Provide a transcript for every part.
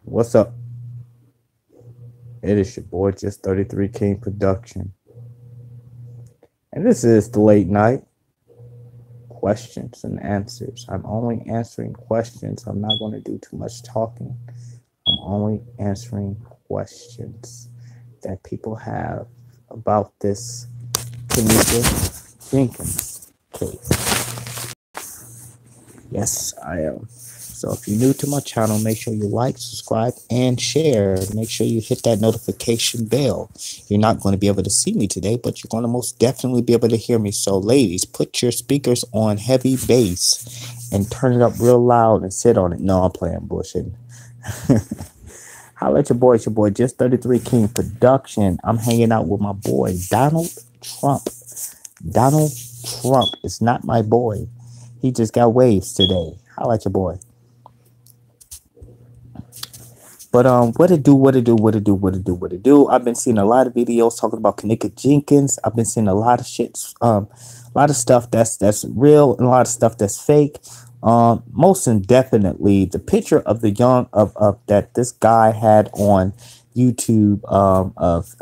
What's up? It is your boy, Just 33 King Production. And this is the late night questions and answers. I'm only answering questions. I'm not going to do too much talking. I'm only answering questions that people have about this Kenneka Jenkins case. Yes, I am. So if you're new to my channel, make sure you like, subscribe, and share. Make sure you hit that notification bell. You're not going to be able to see me today, but you're going to most definitely be able to hear me. So ladies, put your speakers on heavy bass and turn it up real loud and sit on it. No, I'm playing bullshit. Holla at your boy. It's your boy, Just 33 King Production. I'm hanging out with my boy, Donald Trump. Donald Trump is not my boy. He just got waves today. Holla at your boy. But what it do? I've been seeing a lot of videos talking about Kenneka Jenkins. I've been seeing a lot of shit, a lot of stuff that's real and a lot of stuff that's fake. Most definitely the picture of the of that this guy had on YouTube of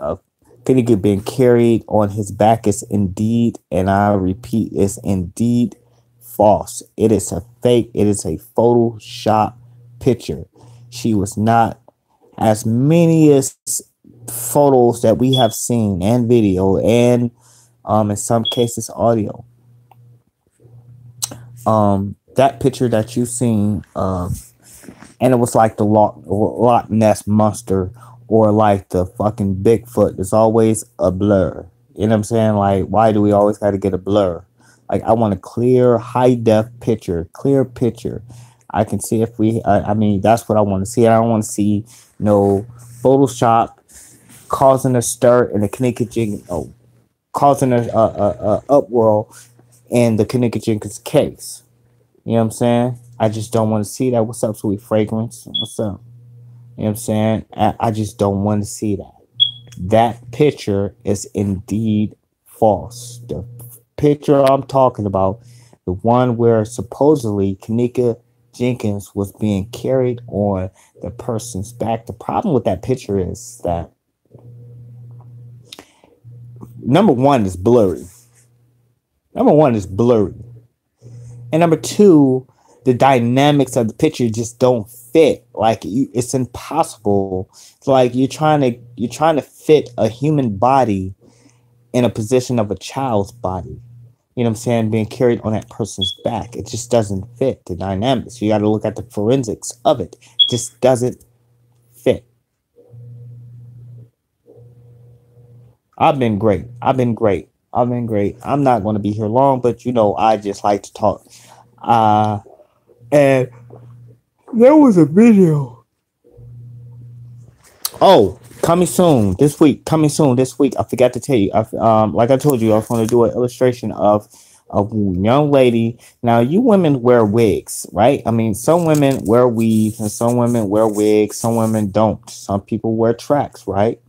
Kenneka being carried on his back is indeed, and I repeat, is indeed false. It is a fake. It is a Photoshop picture. She was not, as many as photos that we have seen and video and in some cases audio. That picture that you've seen and it was like the Loch Ness monster or like the fucking Bigfoot. It's always a blur. You know what I'm saying? Like, why do we always got to get a blur? Like, I want a clear, high def picture, clear picture. I can see if we, I mean, that's what I want to see. I don't want to see no Photoshop causing a stir in the Kenneka Jenkins, causing a uproar in the Kenneka Jenkins case. You know what I'm saying? I just don't want to see that. What's up, Sweet Fragrance? What's up? You know what I'm saying? I just don't want to see that. That picture is indeed false. The picture I'm talking about, the one where supposedly Kenneka Jenkins was being carried on the person's back. The problem with that picture is that, number one, is blurry. Number one is blurry. And number two, the dynamics of the picture just don't fit. Like, it's impossible. It's like you're trying to fit a human body in a position of a child's body. You know what I'm saying? Being carried on that person's back. It just doesn't fit the dynamics. You got to look at the forensics of it. It just doesn't fit. I've been great. I'm not going to be here long, but you know, I just like to talk. And there was a video. Oh, coming soon this week. I forgot to tell you. Like I told you, I was going to do an illustration of a young lady. Now, you women wear wigs, right? I mean, some women wear weaves and some women wear wigs. Some women don't. Some people wear tracks, right?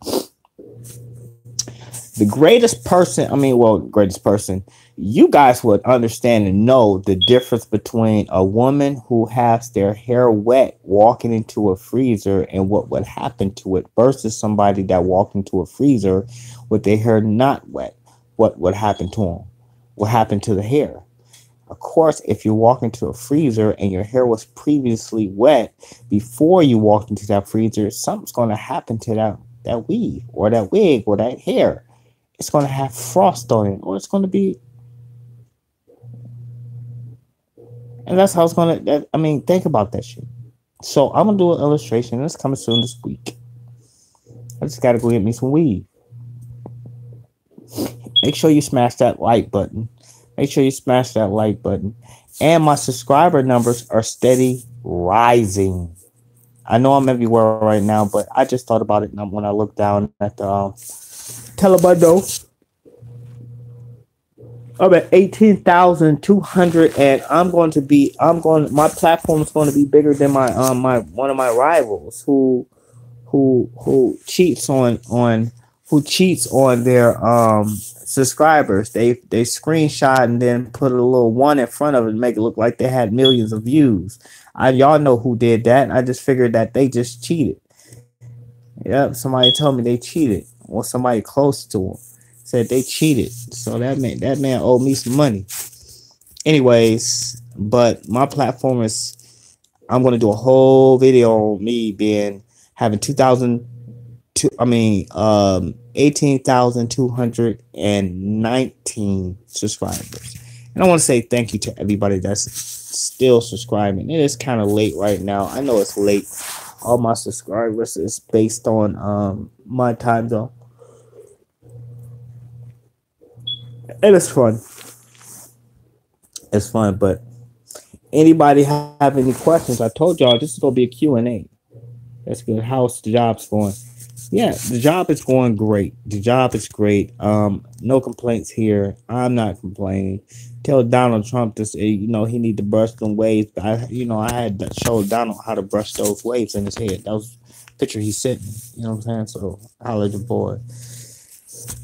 The greatest person, you guys would understand and know the difference between a woman who has their hair wet walking into a freezer and what would happen to it versus somebody that walked into a freezer with their hair not wet. What would happen to them? What happened to the hair? Of course, if you walk into a freezer and your hair was previously wet before you walked into that freezer, something's going to happen to that weave or that wig or that hair. It's going to have frost on it, or it's going to be, and that's how it's going to, I mean, think about that shit. So I'm going to do an illustration. It's coming soon this week. I just got to go get me some weed. Make sure you smash that like button. And my subscriber numbers are steady rising. I know I'm everywhere right now, but I just thought about it when I looked down at the Telebando. I'm at 18,200, and my platform is going to be bigger than my one of my rivals who cheats on their subscribers. They screenshot and then put a little one in front of it and make it look like they had millions of views. Y'all know who did that. I just figured that they just cheated. Yep, somebody told me they cheated. Or somebody close to them said they cheated. So that man owed me some money. Anyways, but my platform is, I'm gonna do a whole video on me being having 18,219 subscribers. And I want to say thank you to everybody that's still subscribing. It is kind of late right now. I know it's late. All my subscribers is based on my time zone. And it's fun. It's fun, but anybody have any questions? I told y'all this is gonna be a Q&A. That's good. How's the job's going? Yeah, the job is going great. The job is great. No complaints here. I'm not complaining. Tell Donald Trump this, he need to brush them waves. I had to show Donald how to brush those waves in his head. That was the picture he sent me. You know what I'm saying? So holla at the boy.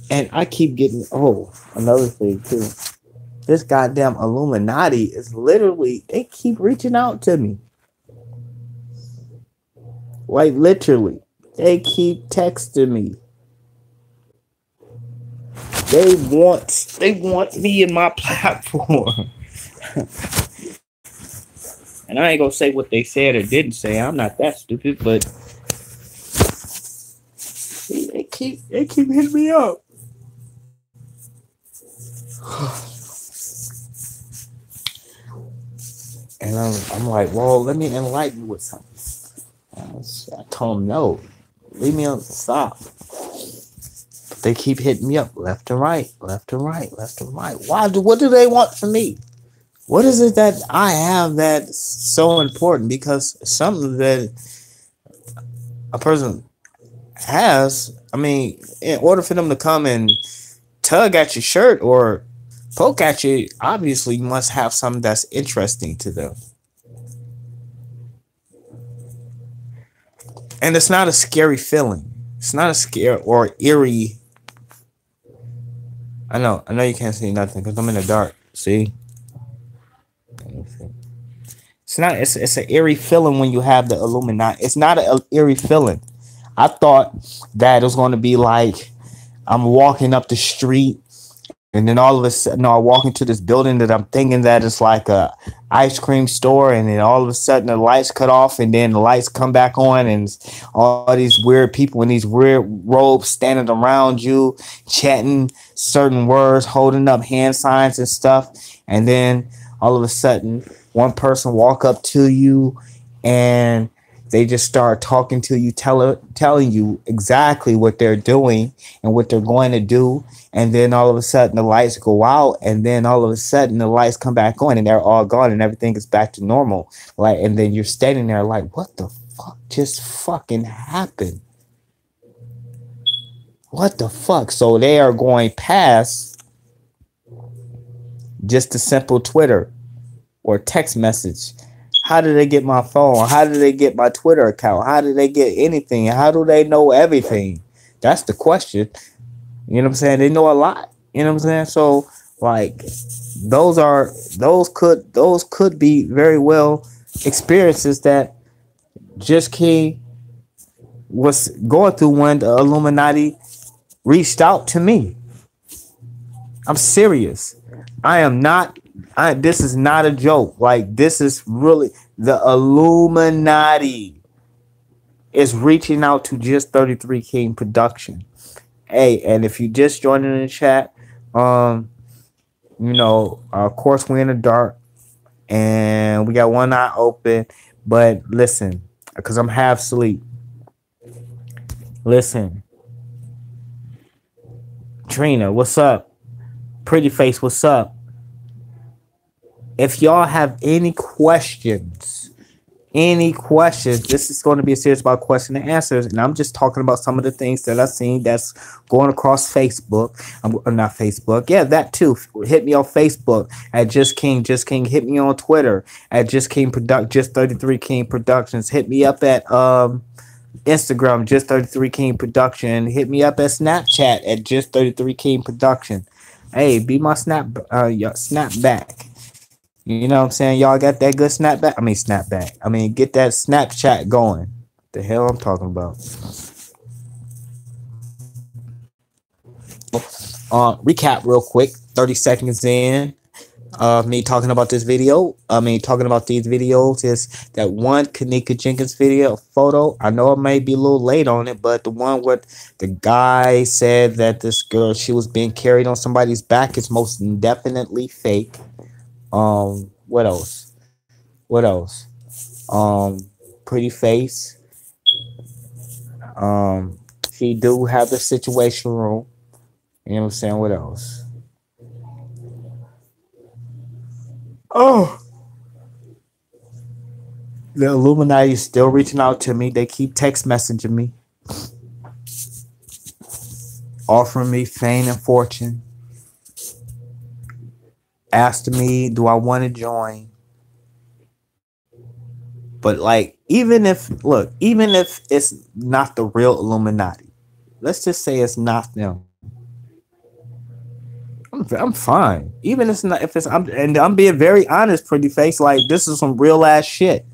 And I keep getting another thing too. This goddamn Illuminati is literally, they keep reaching out to me. Like literally. They keep texting me. They want me in my platform. And I ain't gonna say what they said or didn't say. I'm not that stupid, but they keep hitting me up. And I'm like, well, let me enlighten you with something. I told them no. Leave me on, stop. But they keep hitting me up left and right, left and right, left and right. What do they want from me? What is it that I have that's so important? Because something that a person has, in order for them to come and tug at your shirt or poke at you, obviously you must have something that's interesting to them. And it's not a scary feeling. It's not a scare or eerie. I know you can't see nothing because I'm in the dark. See? It's an eerie feeling when you have the Illuminati. It's not an eerie feeling. I thought that it was going to be like I'm walking up the street and then all of a sudden, I walk into this building that I'm thinking that it's like a ice cream store, and then all of a sudden the lights cut off, and then the lights come back on, and all these weird people in these weird robes standing around you, chatting certain words, holding up hand signs and stuff, and then all of a sudden, one person walk up to you, and they just start talking to you, telling you exactly what they're doing and what they're going to do. And then all of a sudden the lights go out, and then all of a sudden the lights come back on and they're all gone and everything is back to normal. And then you're standing there like, what the fuck just fucking happened? What the fuck? So they are going past just a simple Twitter or text message. How did they get my phone? How did they get my Twitter account? How did they get anything? How do they know everything? That's the question. You know what I'm saying? They know a lot. You know what I'm saying? So those could be very well experiences that Just King was going through when the Illuminati reached out to me. I'm serious. This is not a joke. This is really the Illuminati is reaching out to Just 33 King Production. Hey, and if you just joined in the chat, of course we're in the dark and we got one eye open. But listen, because I'm half asleep. Listen, Trina, what's up? Pretty Face, what's up? If y'all have any questions, this is going to be a series about question and answers, and I'm just talking about some of the things that I've seen that's going across Facebook. Not Facebook, yeah, that too. Hit me on Facebook at Just King. Hit me on Twitter at Just 33 King Productions. Hit me up at Instagram, Just 33 King Production. Hit me up at Snapchat at Just 33 King Production. Hey, be my snapback. You know what I'm saying? Y'all got that good snapback? I mean snapback. I mean get that Snapchat going. The hell I'm talking about. Recap real quick. 30 seconds in of me talking about this video. I mean, talking about these videos is that one Kenneka Jenkins video photo. I know it may be a little late on it, but the one where the guy said that this girl, she was being carried on somebody's back is most definitely fake. What else? What else? Pretty face. Um, she do have the situation room. You know what I'm saying? What else? Oh, the Illuminati is still reaching out to me. They keep text messaging me, offering me fame and fortune, asking me, do I want to join? But like, even if it's not the real Illuminati, let's just say it's not them. I'm fine. Even if it's not, if it's, I'm being very honest, pretty face. Like this is some real ass shit.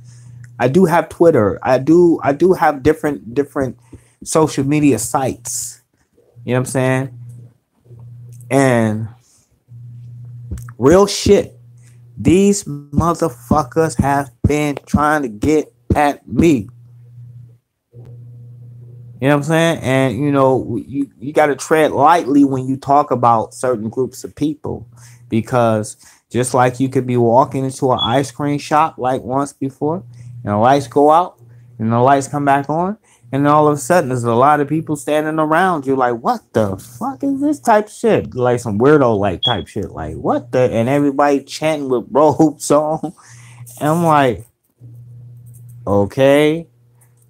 I do have Twitter. I do have different social media sites. You know what I'm saying? And real shit. These motherfuckers have been trying to get at me. You know what I'm saying? And you know, you got to tread lightly when you talk about certain groups of people because just like you could be walking into an ice cream shop like once before and the lights go out and the lights come back on and then all of a sudden there's a lot of people standing around you like what the fuck is this type of shit, like some weirdo like type shit, like what the, and everybody chanting with robes on and I'm like okay,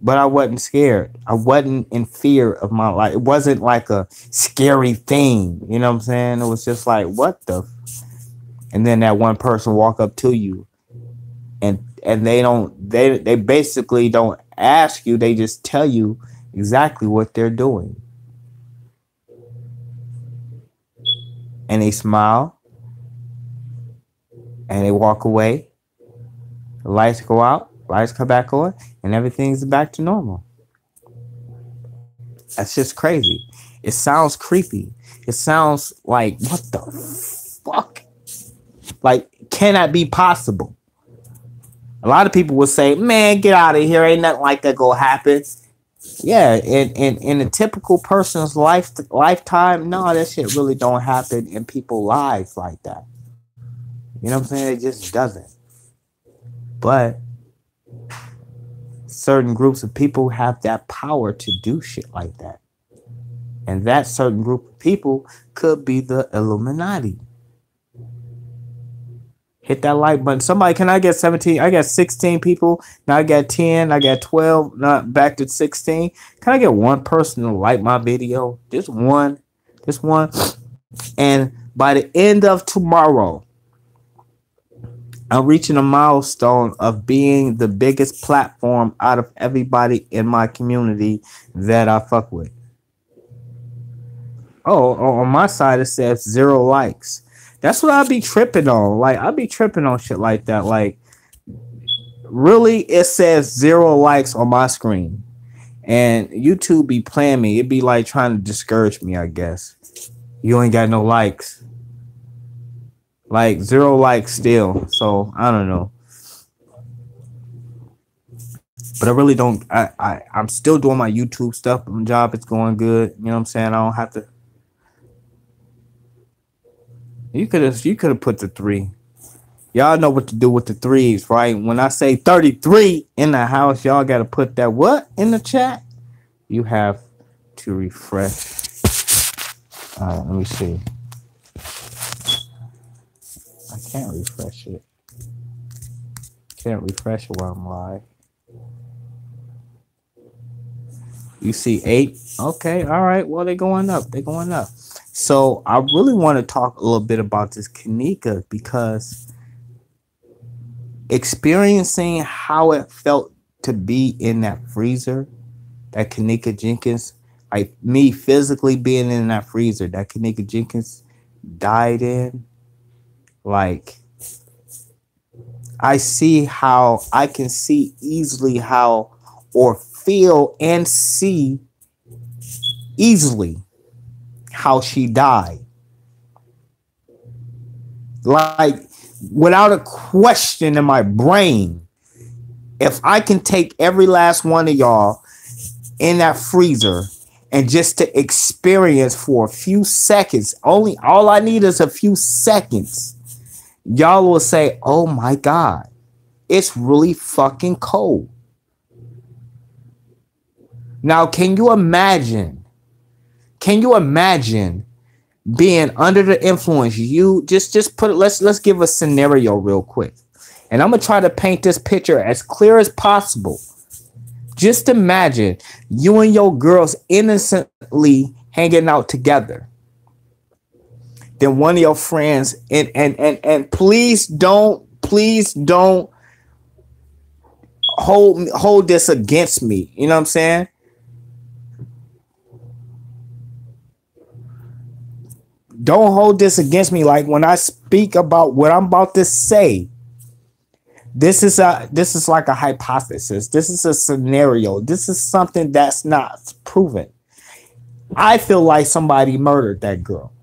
but I wasn't scared. I wasn't in fear of my life. It wasn't like a scary thing. You know what I'm saying? It was just like, what the? And then that one person walk up to you, and they basically don't ask you. They just tell you exactly what they're doing, and they smile, and they walk away. The lights go out, lights come back on, and everything's back to normal. That's just crazy. It sounds creepy. It sounds like what the fuck? Like, can that be possible? A lot of people will say, man, get out of here. Ain't nothing like that gonna happen. Yeah, in a typical person's lifetime, no, that shit really don't happen in people's lives like that. You know what I'm saying? It just doesn't. But certain groups of people have that power to do shit like that. And that certain group of people could be the Illuminati. Hit that like button. Somebody, can I get 17? I got 16 people. Now I got 10. I got 12. Not back to 16. Can I get one person to like my video? Just one. Just one. And by the end of tomorrow, I'm reaching a milestone of being the biggest platform out of everybody in my community that I fuck with. Oh, on my side it says 0 likes. That's what I be tripping on. Like I be tripping on shit like that. Like really, it says 0 likes on my screen, and YouTube be playing me. It be like trying to discourage me. I guess you ain't got no likes. Like 0 likes still. So I don't know. But I really don't. I'm still doing my YouTube stuff. My job is going good. You know what I'm saying? I don't have to. You could have put the 3. Y'all know what to do with the 3s, right? When I say 33 in the house, y'all got to put that what in the chat? You have to refresh. All right, let me see. I can't refresh it. Can't refresh it while I'm live. You see 8? Okay, all right. Well, they're going up. They're going up. So I really want to talk a little bit about this Kenneka because experiencing how it felt to be in that freezer, that Kenneka Jenkins, like me physically being in that freezer that Kenneka Jenkins died in, like I can see easily how, or feel and see easily how she died. Like, without a question in my brain, if I can take every last one of y'all in that freezer and just to experience for a few seconds, all I need is a few seconds, y'all will say, oh my God, it's really fucking cold. Now, can you imagine being under the influence? You just put it, let's give a scenario real quick. And I'm gonna try to paint this picture as clear as possible. Just imagine you and your girls innocently hanging out together. Then one of your friends, and please don't hold this against me. You know what I'm saying? Don't hold this against me. Like, when I speak about what I'm about to say, this is like a hypothesis. This is a scenario. This is something that's not proven. I feel like somebody murdered that girl.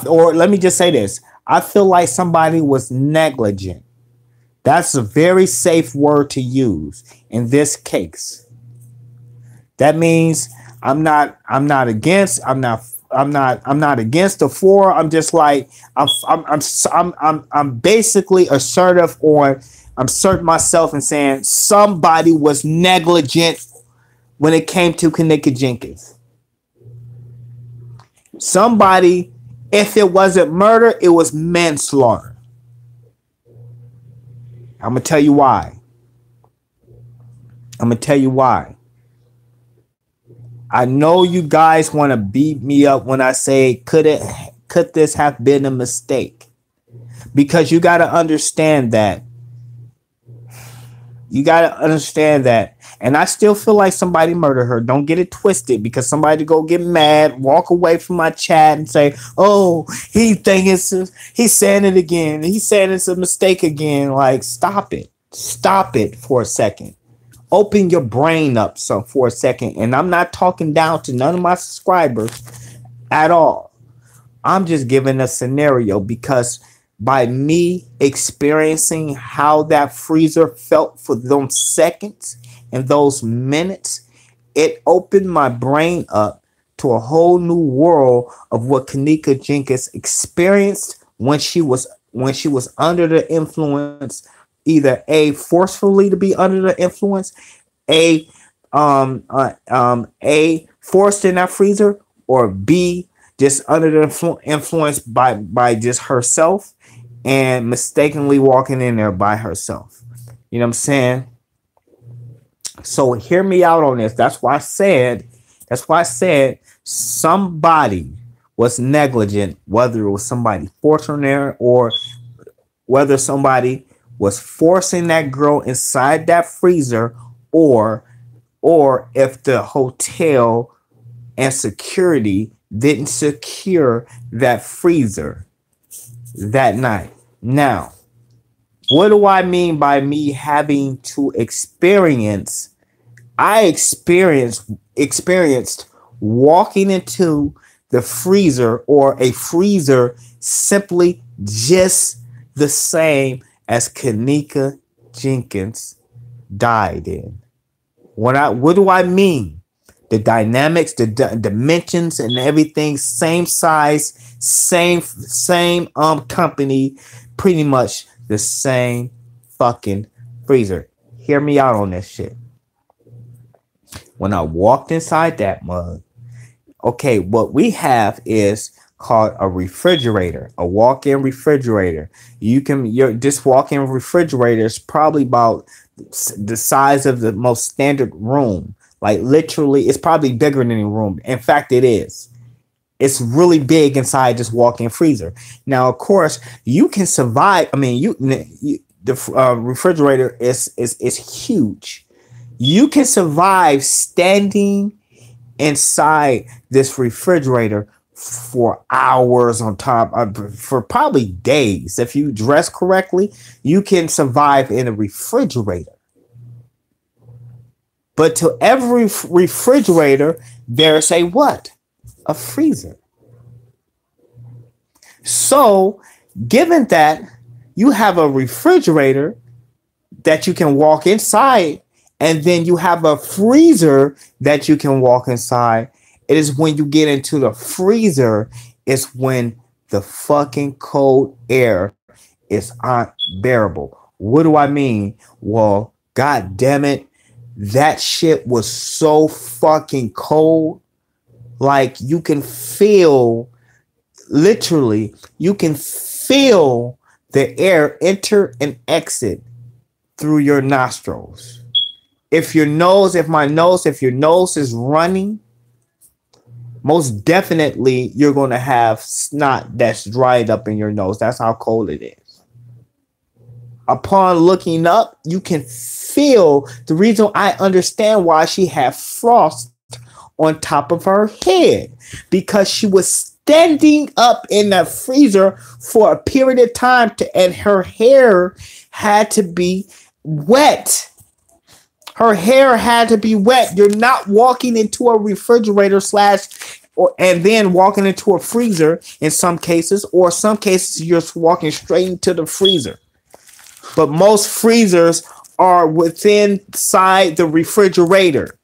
Or let me just say this. I feel like somebody was negligent. That's a very safe word to use in this case. That means I'm not against the four. I'm just like, I'm basically assertive on, I'm asserting myself and saying somebody was negligent when it came to Kenneka Jenkins. Somebody, if it wasn't murder, it was manslaughter. I'm gonna tell you why. I know you guys want to beat me up when I say, could this have been a mistake? Because you got to understand that. And I still feel like somebody murdered her. Don't get it twisted, because somebody go get mad, walk away from my chat and say, oh, he's saying it again. He's saying it's a mistake again. Like, stop it. Stop it for a second. Open your brain up for a second. And I'm not talking down to none of my subscribers at all. I'm just giving a scenario, because by me experiencing how that freezer felt for those seconds and those minutes, it opened my brain up to a whole new world of what Kenneka Jenkins experienced when she was under the influence, either A, forcefully to be under the influence, A, forced in that freezer, or B, just under the influence by just herself and mistakenly walking in there by herself. You know what I'm saying? So hear me out on this. That's why I said somebody was negligent, whether it was somebody forcing there, or whether somebody was forcing that girl inside that freezer, or if the hotel and security didn't secure that freezer that night. Now, what do I mean by me having to experience? I experienced walking into the freezer, or a freezer, simply just the same as Kenneka Jenkins died in. What do I mean? The dynamics, the dimensions, and everything, same size, same company, pretty much the same fucking freezer. Hear me out on this shit. When I walked inside that mug, okay, what we have is called a refrigerator, a walk-in refrigerator. This walk-in refrigerator is probably about the size of the most standard room. Like, literally, it's probably bigger than a room. In fact, it is. It's really big inside this walk-in freezer. Now, of course, you can survive. I mean, the refrigerator is huge. You can survive standing inside this refrigerator for hours on top, for probably days. If you dress correctly, you can survive in a refrigerator. But to every refrigerator, there's a what? A freezer. So, given that you have a refrigerator that you can walk inside, and then you have a freezer that you can walk inside, it is when you get into the freezer, it's when the fucking cold air is unbearable. What do I mean? Well, god damn it, that shit was so fucking cold. Like, you can feel, literally, you can feel the air enter and exit through your nostrils. If your nose is running, most definitely you're going to have snot that's dried up in your nose. That's how cold it is. Upon looking up, you can feel the reason. I understand why she had frost on top of her head, because she was standing up in the freezer for a period of time, and her hair had to be wet. Her hair had to be wet. You're not walking into a refrigerator and then walking into a freezer in some cases, or some cases you're just walking straight into the freezer. But most freezers are within inside the refrigerator.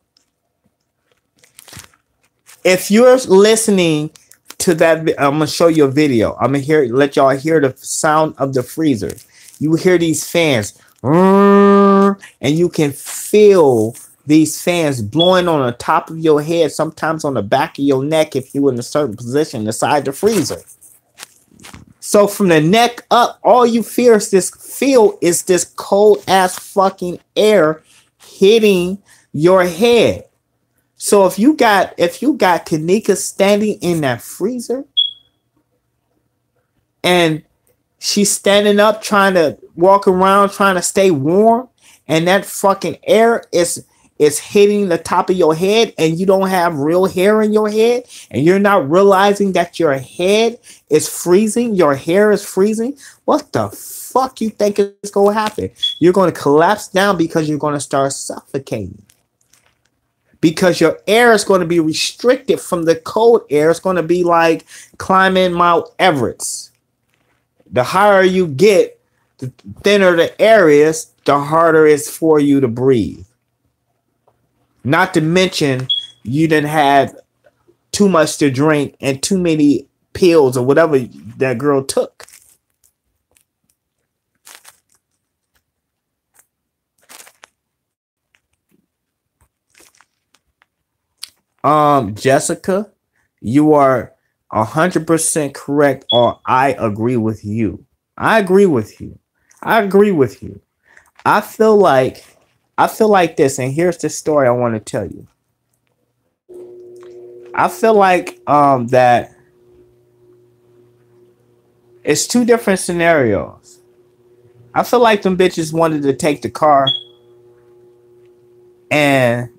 If you're listening to that, I'm gonna show you a video. I'm gonna let y'all hear the sound of the freezer. You hear these fans, and you can feel these fans blowing on the top of your head, sometimes on the back of your neck if you're in a certain position inside the freezer. So from the neck up, all you feel is this cold ass fucking air hitting your head. So if you got Kenneka standing in that freezer, and she's standing up trying to walk around trying to stay warm, and that fucking air is hitting the top of your head, and you don't have real hair in your head, and you're not realizing that your head is freezing, your hair is freezing, what the fuck you think is going to happen? You're going to collapse down because you're going to start suffocating. Because your air is going to be restricted from the cold air. It's going to be like climbing Mount Everest. The higher you get, the thinner the air is, the harder it's for you to breathe. Not to mention, you done had too much to drink and too many pills or whatever that girl took. Jessica, you are 100% correct, or I agree with you. I agree with you. I feel like this, and here's the story I want to tell you. I feel like that it's two different scenarios. I feel like them bitches wanted to take the car, and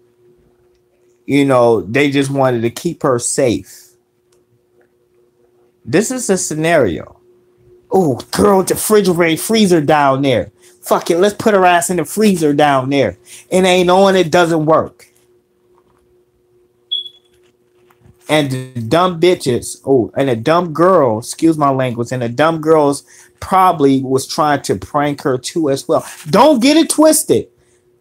they just wanted to keep her safe. This is a scenario. Oh, girl, the refrigerator freezer down there. Fuck it, let's put her ass in the freezer down there. And ain't knowing it doesn't work. And the dumb bitches, and the dumb girl, excuse my language, and the dumb girls probably was trying to prank her too as well. Don't get it twisted.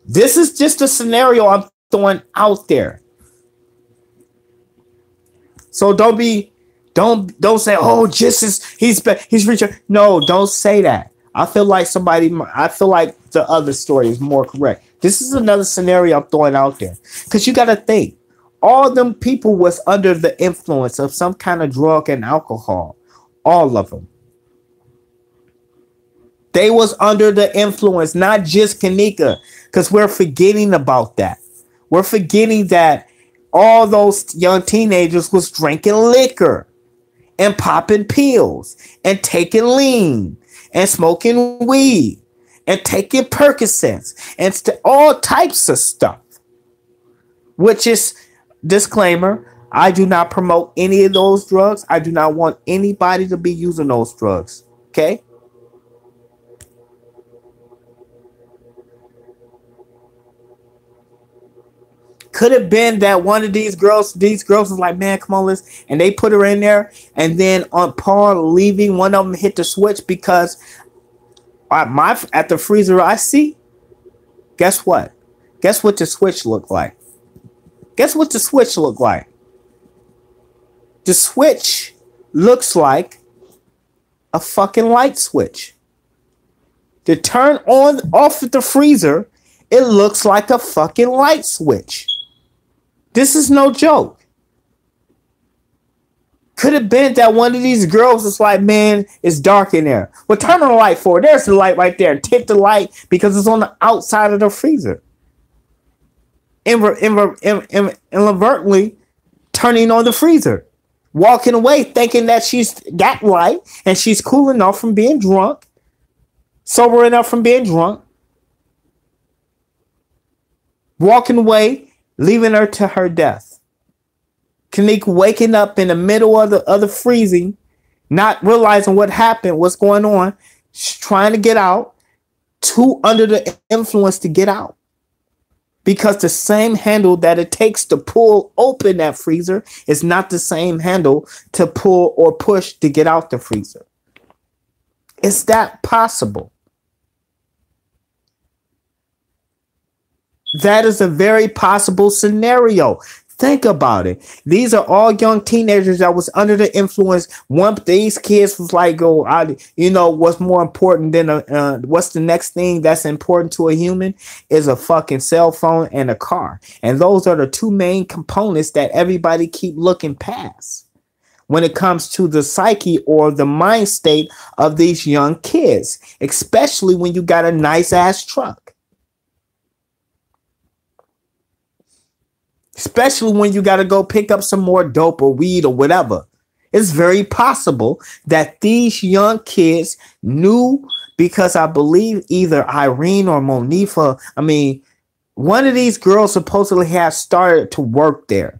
This is just a scenario I'm throwing out there. So don't say, oh, he's richer. No, don't say that. I feel like the other story is more correct. This is another scenario I'm throwing out there. Because you got to think, all them people was under the influence of some kind of drug and alcohol. All of them. They was under the influence, not just Kenneka. Because we're forgetting about that. We're forgetting that all those young teenagers was drinking liquor and popping pills and taking lean and smoking weed and taking Percocets and all types of stuff. Which is, disclaimer, I do not promote any of those drugs. I do not want anybody to be using those drugs. Okay? Could have been that one of these girls was like, man, come on, let's, and they put her in there, and then on par leaving, one of them hit the switch because at the freezer I see. Guess what? Guess what the switch looked like? Guess what the switch looked like? The switch looks like a fucking light switch. To turn on off the freezer, it looks like a fucking light switch. This is no joke. Could have been that one of these girls was like, man, it's dark in there. Well, turn on the light for it. There's the light right there. Tip the light because it's on the outside of the freezer. Inadvertently turning on the freezer. Walking away thinking that she's got light and she's cool enough from being drunk. Sober enough from being drunk. Walking away, leaving her to her death. Kenneka waking up in the middle of the freezing, not realizing what happened, what's going on, trying to get out, too under the influence to get out. Because the same handle that it takes to pull open that freezer is not the same handle to pull or push to get out the freezer. Is that possible? That is a very possible scenario. Think about it. These are all young teenagers that was under the influence. One, these kids was like, "Oh, what's more important than what's the next thing that's important to a human is a fucking cell phone and a car." And those are the two main components that everybody keep looking past when it comes to the psyche or the mind state of these young kids, especially when you got a nice ass truck. Especially when you got to go pick up some more dope or weed or whatever. It's very possible that these young kids knew, because I believe either Irene or Monifa, one of these girls supposedly had started to work there.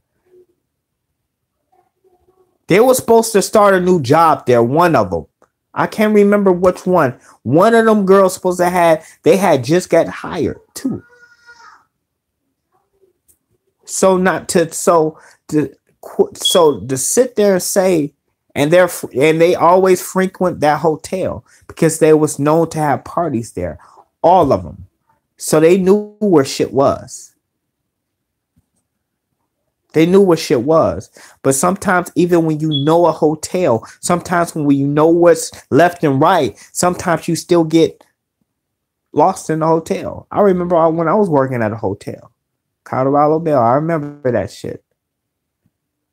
They were supposed to start a new job there, one of them. I can't remember which one. One of them girls supposed to they had just got hired too. So to sit there and say, and they always frequent that hotel because they was known to have parties there, all of them. So they knew where shit was. They knew what shit was. But sometimes even when you know a hotel, sometimes when you know what's left and right, sometimes you still get lost in the hotel. I remember when I was working at a hotel. Colorado Bell. I remember that shit.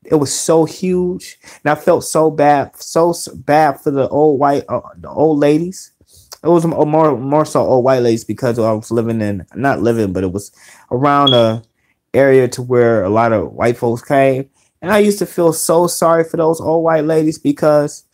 It was so huge, and I felt so bad for the old ladies. It was more so old white ladies because I was but it was around a area to where a lot of white folks came, and I used to feel so sorry for those old white ladies because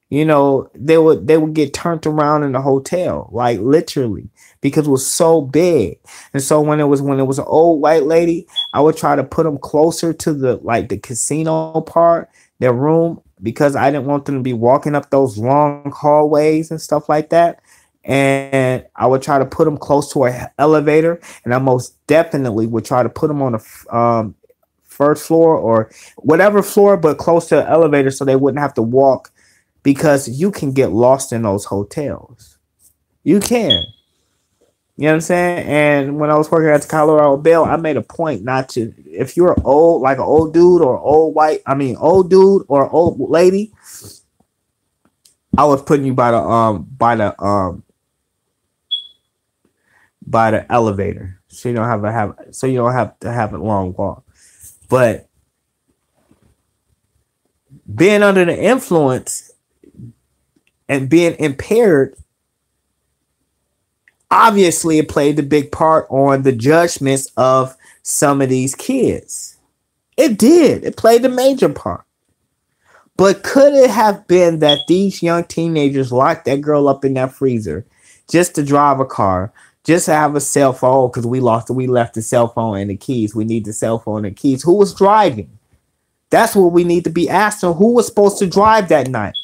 they would get turned around in the hotel, like literally, because it was so big. And so when it was an old white lady, I would try to put them closer to the casino part, their room, because I didn't want them to be walking up those long hallways and stuff like that. And I would try to put them close to an elevator, and I most definitely would try to put them on the first floor or whatever floor, but close to the elevator so they wouldn't have to walk. Because you can get lost in those hotels. You can. You know what I'm saying? And when I was working at the Colorado Bell, I made a point not to, if you're old, like an old dude or old dude or old lady, I was putting you by the elevator. So you don't have to have a long walk. But being under the influence and being impaired, obviously it played a big part on the judgments of some of these kids. It did. It played a major part. But could it have been that these young teenagers locked that girl up in that freezer just to drive a car, just to have a cell phone, because we left the cell phone and the keys. We need the cell phone and keys. Who was driving? That's what we need to be asking. Who was supposed to drive that night?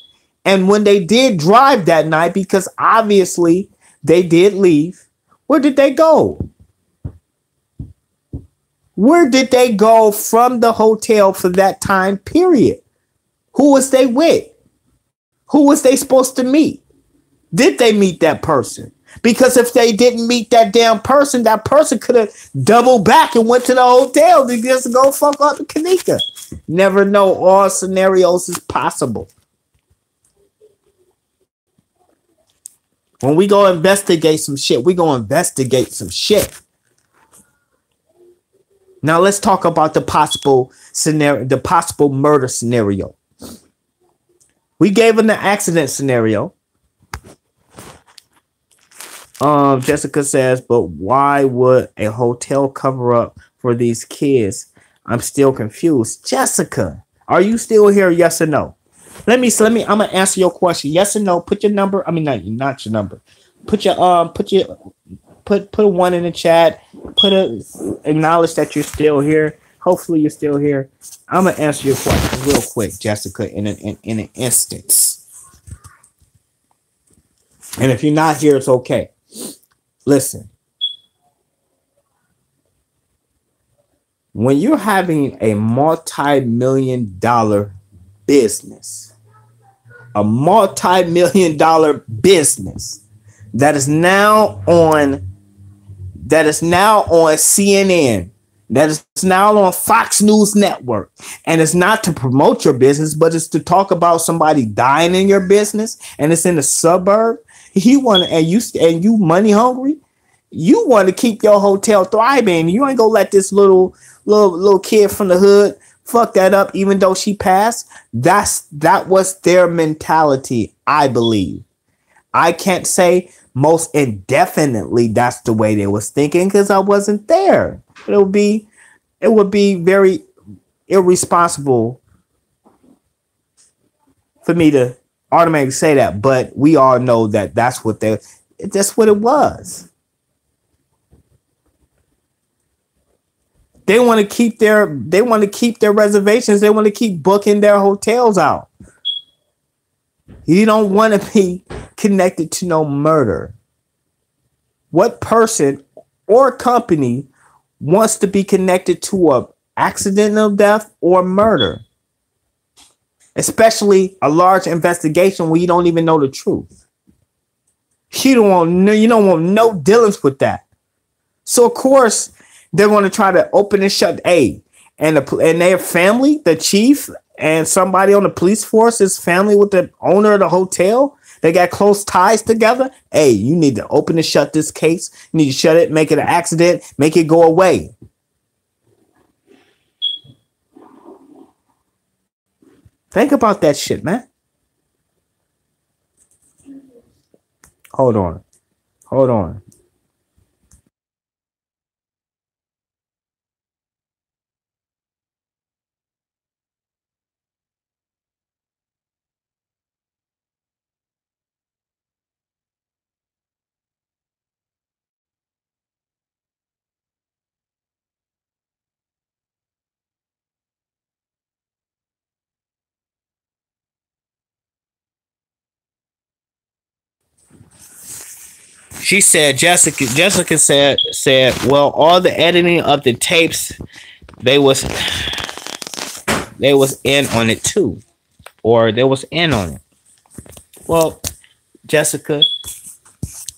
And when they did drive that night, because obviously they did leave, where did they go? Where did they go from the hotel for that time period? Who was they with? Who was they supposed to meet? Did they meet that person? Because if they didn't meet that damn person, that person could have doubled back and went to the hotel to just go fuck up the Kenneka. Never know. All scenarios is possible. When we go investigate some shit, we go investigate some shit. Now let's talk about the possible scenario, the possible murder scenario. We gave him the accident scenario. Jessica says, but why would a hotel cover up for these kids? I'm still confused. Jessica, are you still here? Yes or no? Let me. I'm gonna answer your question. Yes or no? Put your number. I mean, not your number. Put a one in the chat. Acknowledge that you're still here. Hopefully, you're still here. I'm gonna answer your question real quick, Jessica, in an instance. And if you're not here, it's okay. Listen. When you're having a multi-million-dollar business, a multi-million-dollar business that is now on CNN, that is now on Fox News Network, and it's not to promote your business, but it's to talk about somebody dying in your business, and it's in the suburb. You money hungry. You want to keep your hotel thriving. You ain't gonna let this little kid from the hood fuck that up, even though she passed. That was their mentality, I believe. I can't say most indefinitely that's the way they was thinking because I wasn't there. It would be very irresponsible for me to automatically say that, but we all know that that's what it was. They want to keep their reservations. They want to keep booking their hotels out. You don't want to be connected to no murder. What person or company wants to be connected to a accidental death or murder? Especially a large investigation where you don't even know the truth. You don't want no dealings with that. So of course they're going to try to open and shut. And their family, the chief and somebody on the police force is family with the owner of the hotel. They got close ties together. Hey, you need to open and shut this case. You need to shut it, make it an accident, make it go away. Think about that shit, man. Hold on. She said, Jessica said, well, all the editing of the tapes, they was in on it too. Or they was in on it. Well, Jessica,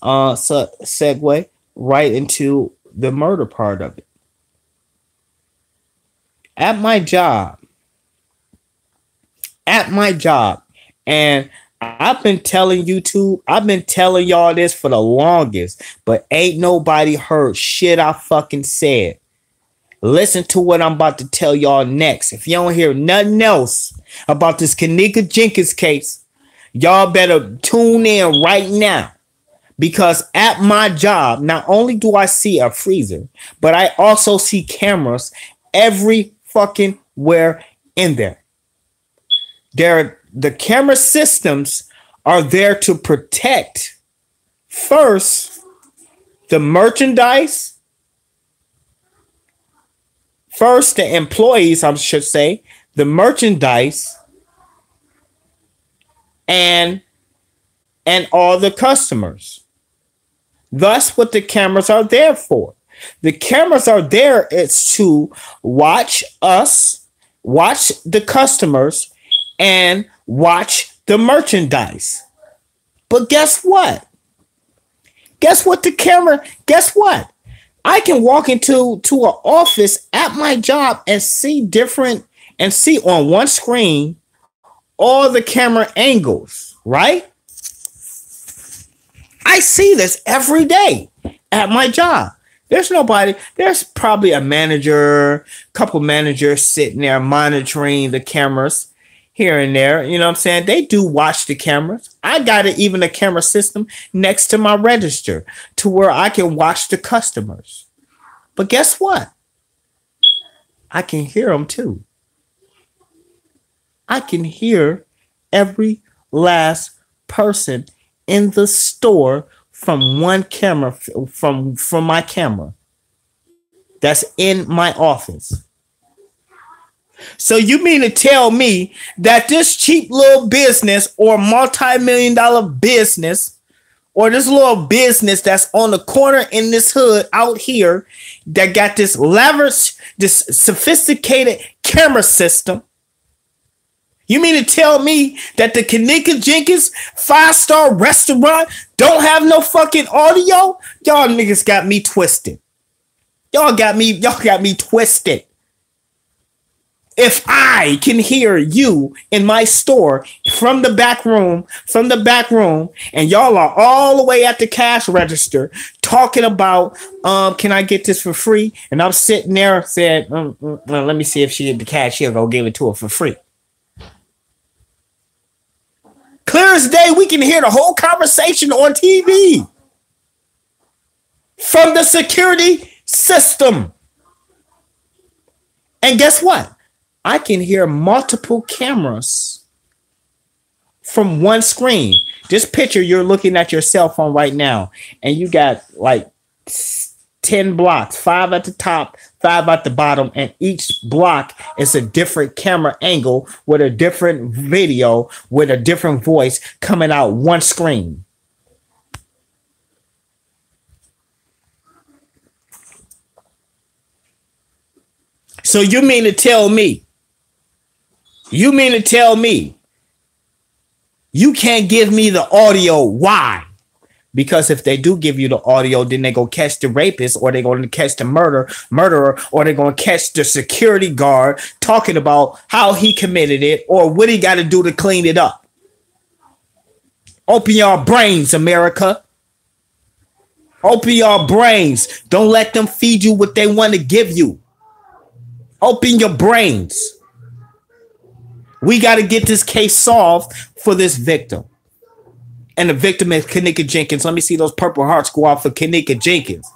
segue right into the murder part of it. At my job, and I've been telling y'all this for the longest, but ain't nobody heard shit I fucking said. Listen to what I'm about to tell y'all next. If you don't hear nothing else about this Kenneka Jenkins case, y'all better tune in right now. Because at my job, not only do I see a freezer, but I also see cameras every fucking where in there. The camera systems are there to protect first the merchandise, first the employees, I should say, the merchandise, and all the customers. That's what the cameras are there for. The cameras are there is to watch us, watch the customers, and watch the merchandise. But guess what? Guess what I can walk into an office at my job and see on one screen all the camera angles, right? I see this every day at my job. There's probably a couple managers sitting there monitoring the cameras here and there. You know what I'm saying? They do watch the cameras. I got even a camera system next to my register to where I can watch the customers. But guess what? I can hear them too. I can hear every last person in the store from one camera, from my camera that's in my office. So you mean to tell me that this cheap little business or multi-million-dollar business or this little business that's on the corner in this hood out here that got this lavish, this sophisticated camera system, you mean to tell me that the Kenneka Jenkins 5-star restaurant don't have no fucking audio? Y'all niggas got me twisted. Y'all got me twisted. If I can hear you in my store from the back room, and y'all are all the way at the cash register talking about, can I get this for free? And I'm sitting there saying, let me see if she get the cashier go give it to her for free. Clear as day, we can hear the whole conversation on TV from the security system. And guess what? I can hear multiple cameras from one screen. This picture, you're looking at your cell phone right now, and you got like 10 blocks, 5 at the top, 5 at the bottom, and each block is a different camera angle with a different video with a different voice coming out one screen. So you mean to tell me you can't give me the audio? Why? Because if they do give you the audio, then they go catch the rapist, or they're going to catch the murderer, or they're going to catch the security guard talking about how he committed it or what he got to do to clean it up. Open your brains, America. Open your brains. Don't let them feed you what they want to give you. Open your brains. We got to get this case solved for this victim. And the victim is Kenneka Jenkins. Let me see those Purple Hearts go out for Kenneka Jenkins.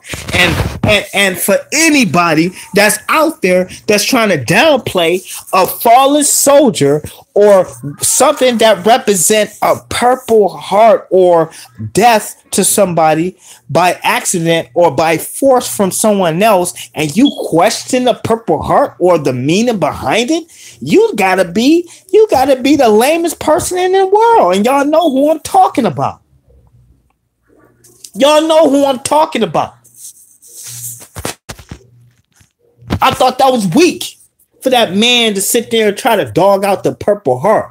And for anybody that's out there that's trying to downplay a fallen soldier or something that represents a Purple Heart or death to somebody by accident or by force from someone else, and you question the Purple Heart or the meaning behind it, you gotta be the lamest person in the world. And y'all know who I'm talking about. Y'all know who I'm talking about. I thought that was weak for that man to sit there and try to dog out the Purple Heart.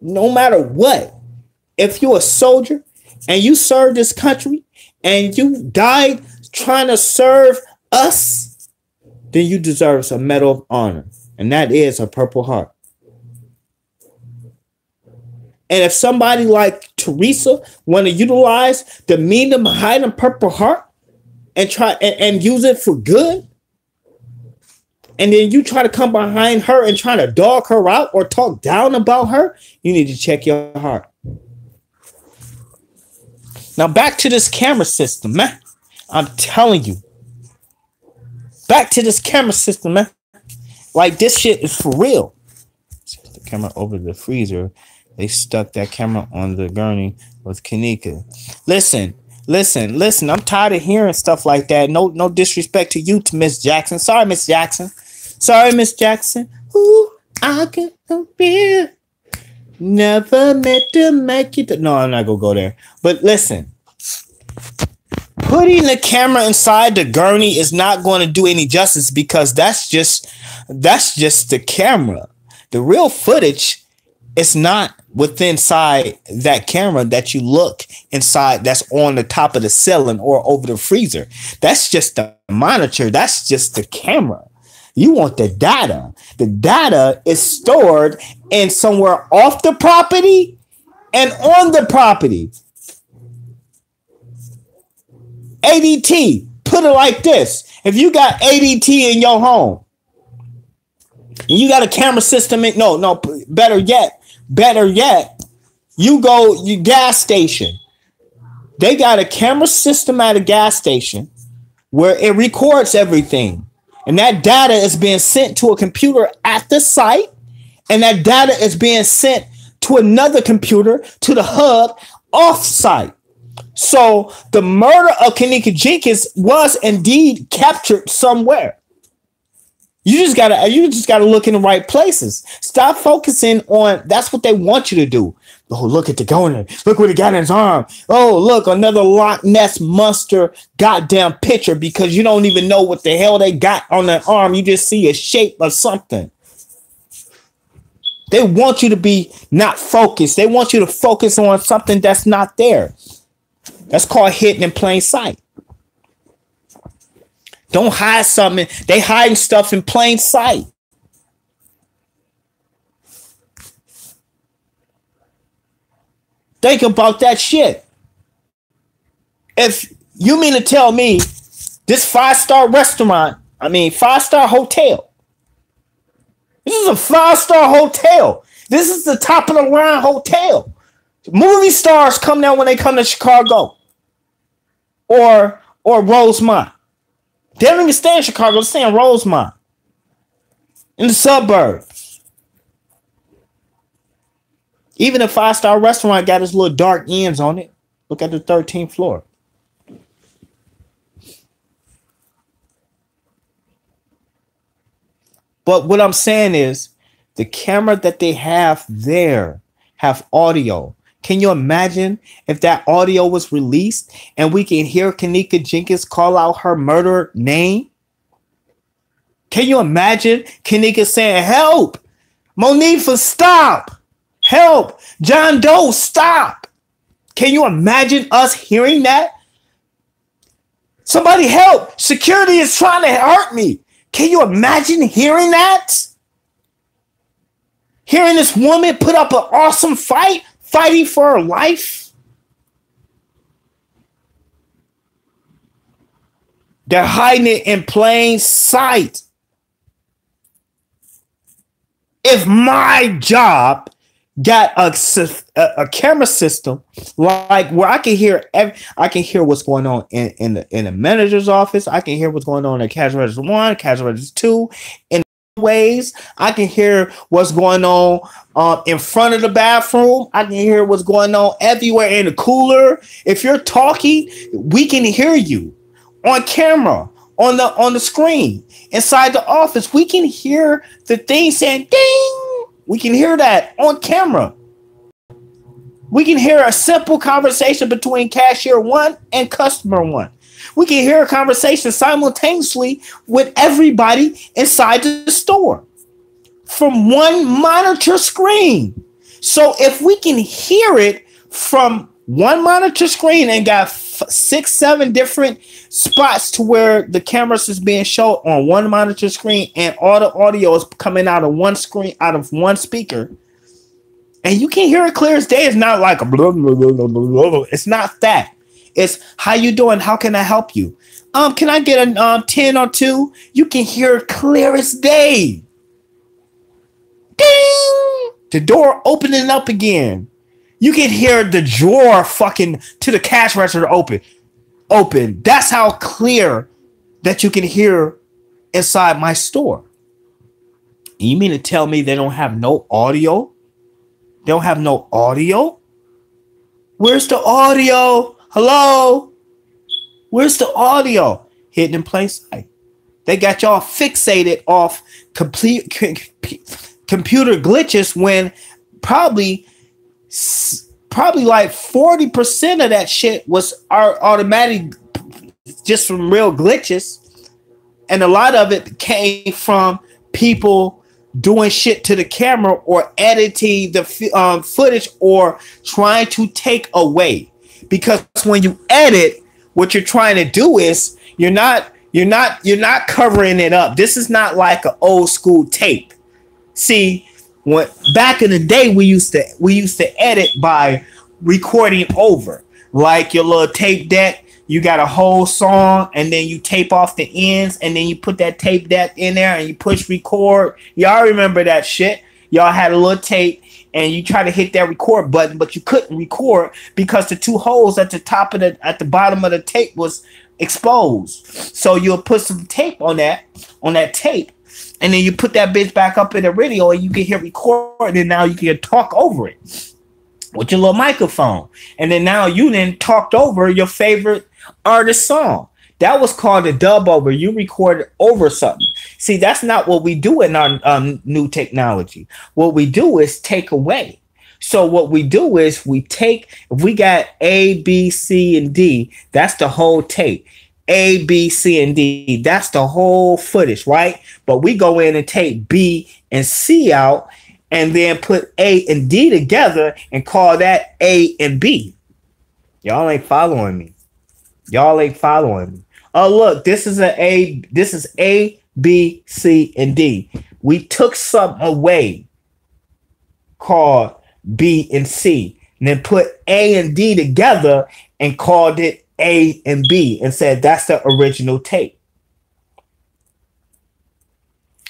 No matter what, if you're a soldier and you serve this country and you died trying to serve us, then you deserve a Medal of Honor. And that is a Purple Heart. And if somebody like Teresa want to utilize the meaning behind a Purple Heart and try and use it for good, and then you try to come behind her and try to dog her out or talk down about her, you need to check your heart. Now back to this camera system, man. I'm telling you. Back to this camera system, man. Like, this shit is for real. The camera over the freezer. They stuck that camera on the gurney with Kenneka. Listen. I'm tired of hearing stuff like that. No disrespect to you, to Miss Jackson. Sorry, Miss Jackson. Ooh, I can feel. Never meant to make you. No, I'm not gonna go there. But listen, putting the camera inside the gurney is not going to do any justice because that's just the camera. The real footage is not within inside that camera that you look inside. That's on the top of the ceiling or over the freezer. That's just the monitor. That's just the camera. You want the data. The data is stored in somewhere off the property and on the property. ADT, put it like this. If you got ADT in your home, and you got a camera system in, better yet, you go, your gas station. They got a camera system at a gas station where it records everything. And that data is being sent to a computer at the site. And that data is being sent to another computer, to the hub off site. So the murder of Kenneka Jenkins was indeed captured somewhere. You just gotta look in the right places. Stop focusing on that's what they want you to do. Oh, look at the governor. Look what he got in his arm. Oh, look, another Loch Ness monster goddamn picture because you don't even know what the hell they got on their arm. You just see a shape of something. They want you to be not focused. They want you to focus on something that's not there. That's called hidden in plain sight. Don't hide something. They hiding stuff in plain sight. Think about that shit. If you mean to tell me this 5-star restaurant, 5-star hotel. This is a 5-star hotel. This is the top of the line hotel. Movie stars come there when they come to Chicago or Rosemont. They don't even stay in Chicago. They stay in Rosemont in the suburbs. Even a 5-star restaurant got its little dark ends on it. Look at the 13th floor. But what I'm saying is the camera that they have there have audio. Can you imagine if that audio was released and we can hear Kenneka Jenkins call out her murder name? Can you imagine Kenneka saying, help, Monifa, stop, help, John Doe, stop. Can you imagine us hearing that? Somebody help, security is trying to hurt me. Can you imagine hearing that? Hearing this woman put up an awesome fight, fighting for her life. They're hiding it in plain sight. If my job got a camera system like where I can hear what's going on in the manager's office, I can hear what's going on in cash register 1, cash register 2, in ways I can hear what's going on in front of the bathroom. I can hear what's going on everywhere in the cooler. If you're talking, we can hear you on camera, on the screen inside the office. We can hear the thing saying ding. We can hear that on camera. We can hear a simple conversation between cashier 1 and customer 1. We can hear a conversation simultaneously with everybody inside the store from one monitor screen. So if we can hear it from one monitor screen and got 6, 7 different spots to where the cameras is being shown on one monitor screen and all the audio is coming out of one screen, out of one speaker, and you can hear it clear as day. It's not like a blah, blah, blah, blah, blah, blah. It's not that. It's how you doing? How can I help you? Can I get a 10 or 2? You can hear it clear as day. Ding! The door opening up again. You can hear the drawer fucking to the cash register open. That's how clear that you can hear inside my store. You mean to tell me they don't have no audio? They don't have no audio? Where's the audio? Hello? Where's the audio? Hidden in plain sight. They got y'all fixated off computer glitches when probably like 40% of that shit was automatic, just from real glitches, and a lot of it came from people doing shit to the camera or editing the footage or trying to take away. Because when you edit, what you're trying to do is you're not covering it up. This is not like an old school tape. See, when back in the day, we used to edit by recording over, like your little tape deck. You got a whole song, and then you tape off the ends, and then you put that tape deck in there, and you push record. Y'all remember that shit? Y'all had a little tape, and you try to hit that record button, but you couldn't record because the two holes at the bottom of the tape was exposed. So you'll put some tape on that tape, and then you put that bitch back up in the radio, and you can hear record, and now you can talk over it with your little microphone. And then now you then talked over your favorite artist song. That was called a dub over. You recorded over something. See, that's not what we do in our new technology. What we do is take away. So what we do is we take, if we got A, B, C, and D, that's the whole tape. A, B, C, and D, that's the whole footage, right? But we go in and take B and C out, and then put A and D together and call that A and B. Y'all ain't following me. Y'all ain't following me. Oh, look, this is A, B, C, and D. We took something away called B and C, and then put A and D together and called it A and B and said that's the original tape.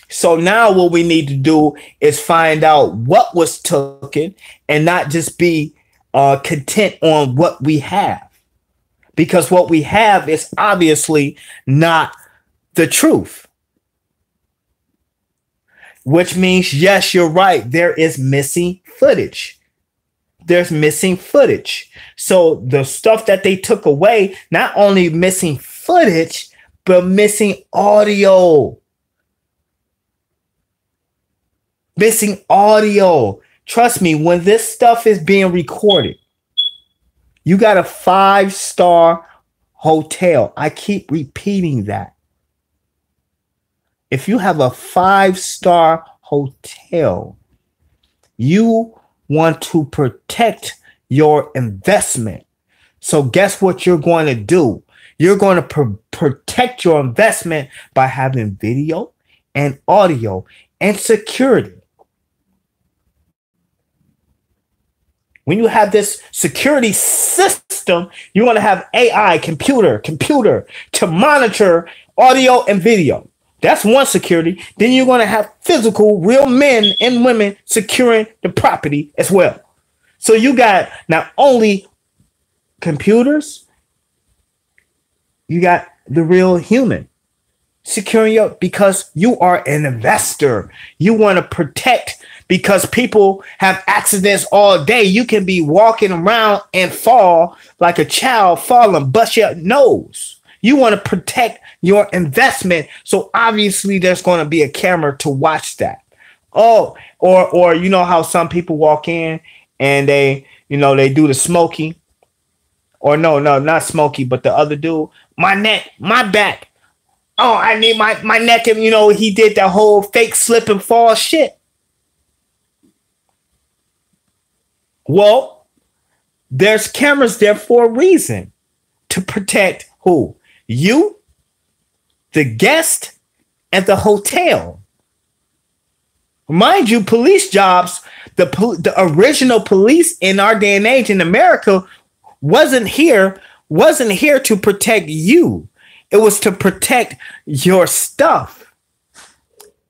So now what we need to do is find out what was taken and not just be content on what we have. Because what we have is obviously not the truth. Which means, yes, you're right. There is missing footage. There's missing footage. So the stuff that they took away, not only missing footage, but missing audio. Missing audio. Trust me, when this stuff is being recorded, you got a 5-star hotel. I keep repeating that. If you have a 5-star hotel, you want to protect your investment. So guess what you're going to do? You're going to protect your investment by having video and audio and security. When you have this security system, you want to have AI, computer to monitor audio and video. That's one security. Then you're going to have physical, real men and women securing the property as well. So you got not only computers, you got the real human securing your, because you are an investor. You want to protect, because people have accidents all day. You can be walking around and fall like a child, fall and bust your nose. You want to protect your investment. So obviously there's going to be a camera to watch that. Oh, or you know how some people walk in and they do the smoky, or no, not smoky, but the other dude, my neck, my back. Oh, I need my neck. And he did that whole fake slip and fall shit. Well, there's cameras there for a reason, to protect who? You, the guest, and the hotel. Mind you, police jobs, the original police in our day and age in America wasn't here to protect you. It was to protect your stuff.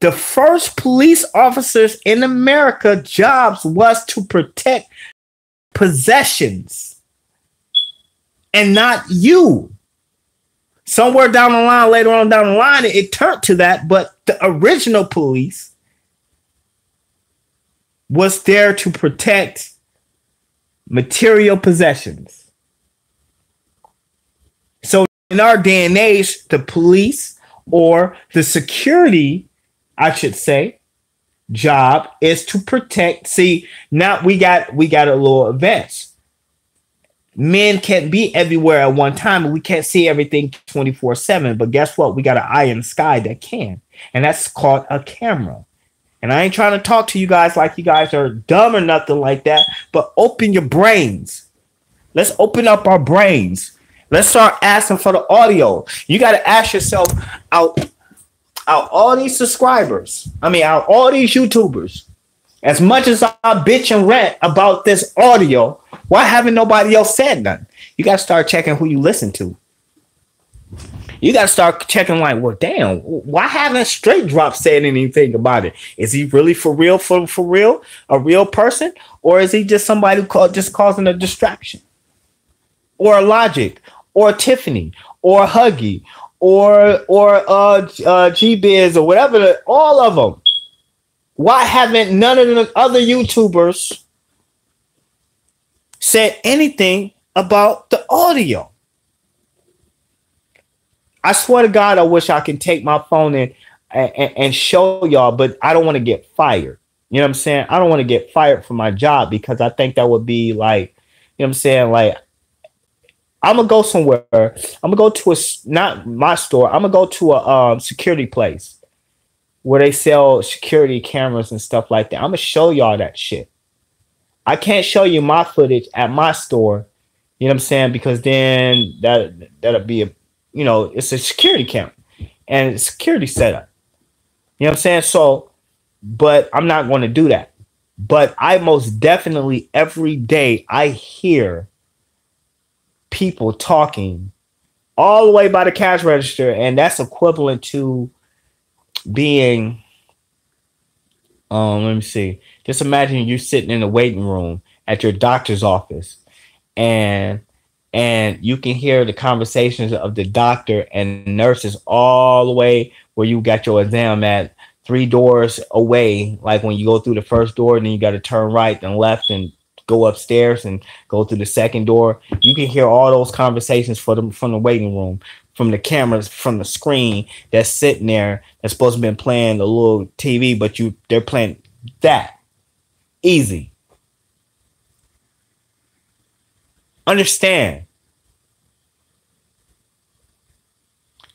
The first police officers in America jobs was to protect possessions and not you. Somewhere down the line, later on down the line, it turned to that, but the original police was there to protect material possessions. So in our day and age, the police, or the security, I should say, job is to protect. See, now we got a little advance. Men can't be everywhere at one time, and we can't see everything 24/7. But guess what? We got an eye in the sky that can, and that's called a camera. And I ain't trying to talk to you guys like you guys are dumb or nothing like that, but open your brains. Let's open up our brains. Let's start asking for the audio. You got to ask yourself, out all these subscribers, out all these YouTubers, as much as I bitch and rant about this audio, why haven't nobody else said nothing? You got to start checking who you listen to. You got to start checking like, well, damn, why haven't Straight Drop said anything about it? Is he really for real, for real, a real person? Or is he just somebody who just causing a distraction? Or a Logic, or a Tiffany, or a Huggy, or G-Biz, or whatever, all of them. Why haven't none of the other YouTubers said anything about the audio? I swear to God, I wish I could take my phone and show y'all, but I don't want to get fired. You know what I'm saying? I don't want to get fired from my job because I think that would be like, you know what I'm saying? Like, I'm going to go somewhere. I'm going to go to not my store. I'm going to go to a security place where they sell security cameras and stuff like that. I'm going to show y'all that shit. I can't show you my footage at my store. You know what I'm saying? Because then that'll be it's a security camera and it's security setup. You know what I'm saying? So, but I'm not going to do that. But I most definitely every day I hear people talking all the way by the cash register, and that's equivalent to being let me see. Just imagine you sitting in the waiting room at your doctor's office, and you can hear the conversations of the doctor and nurses all the way where you got your exam at 3 doors away. Like when you go through the first door, then you got to turn right and left and go upstairs and go through the second door. You can hear all those conversations from the waiting room, from the cameras, from the screen that's sitting there that's supposed to be playing the little TV, but they're playing that. Easy. Understand.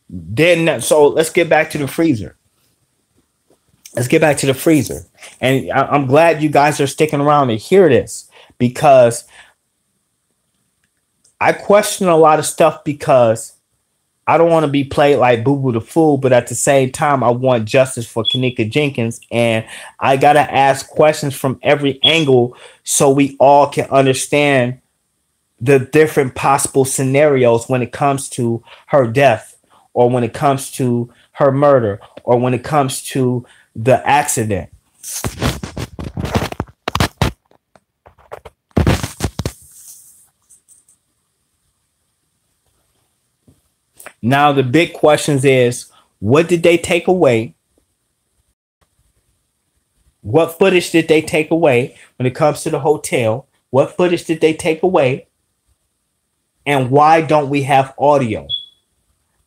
Then so let's get back to the freezer. And I'm glad you guys are sticking around to hear this, because I question a lot of stuff because I don't want to be played like Boo Boo the Fool, but at the same time, I want justice for Kenneka Jenkins, and I got to ask questions from every angle so we all can understand the different possible scenarios when it comes to her death, or when it comes to her murder, or when it comes to the accident. Now, the big questions is, what did they take away? What footage did they take away when it comes to the hotel? What footage did they take away? And why don't we have audio?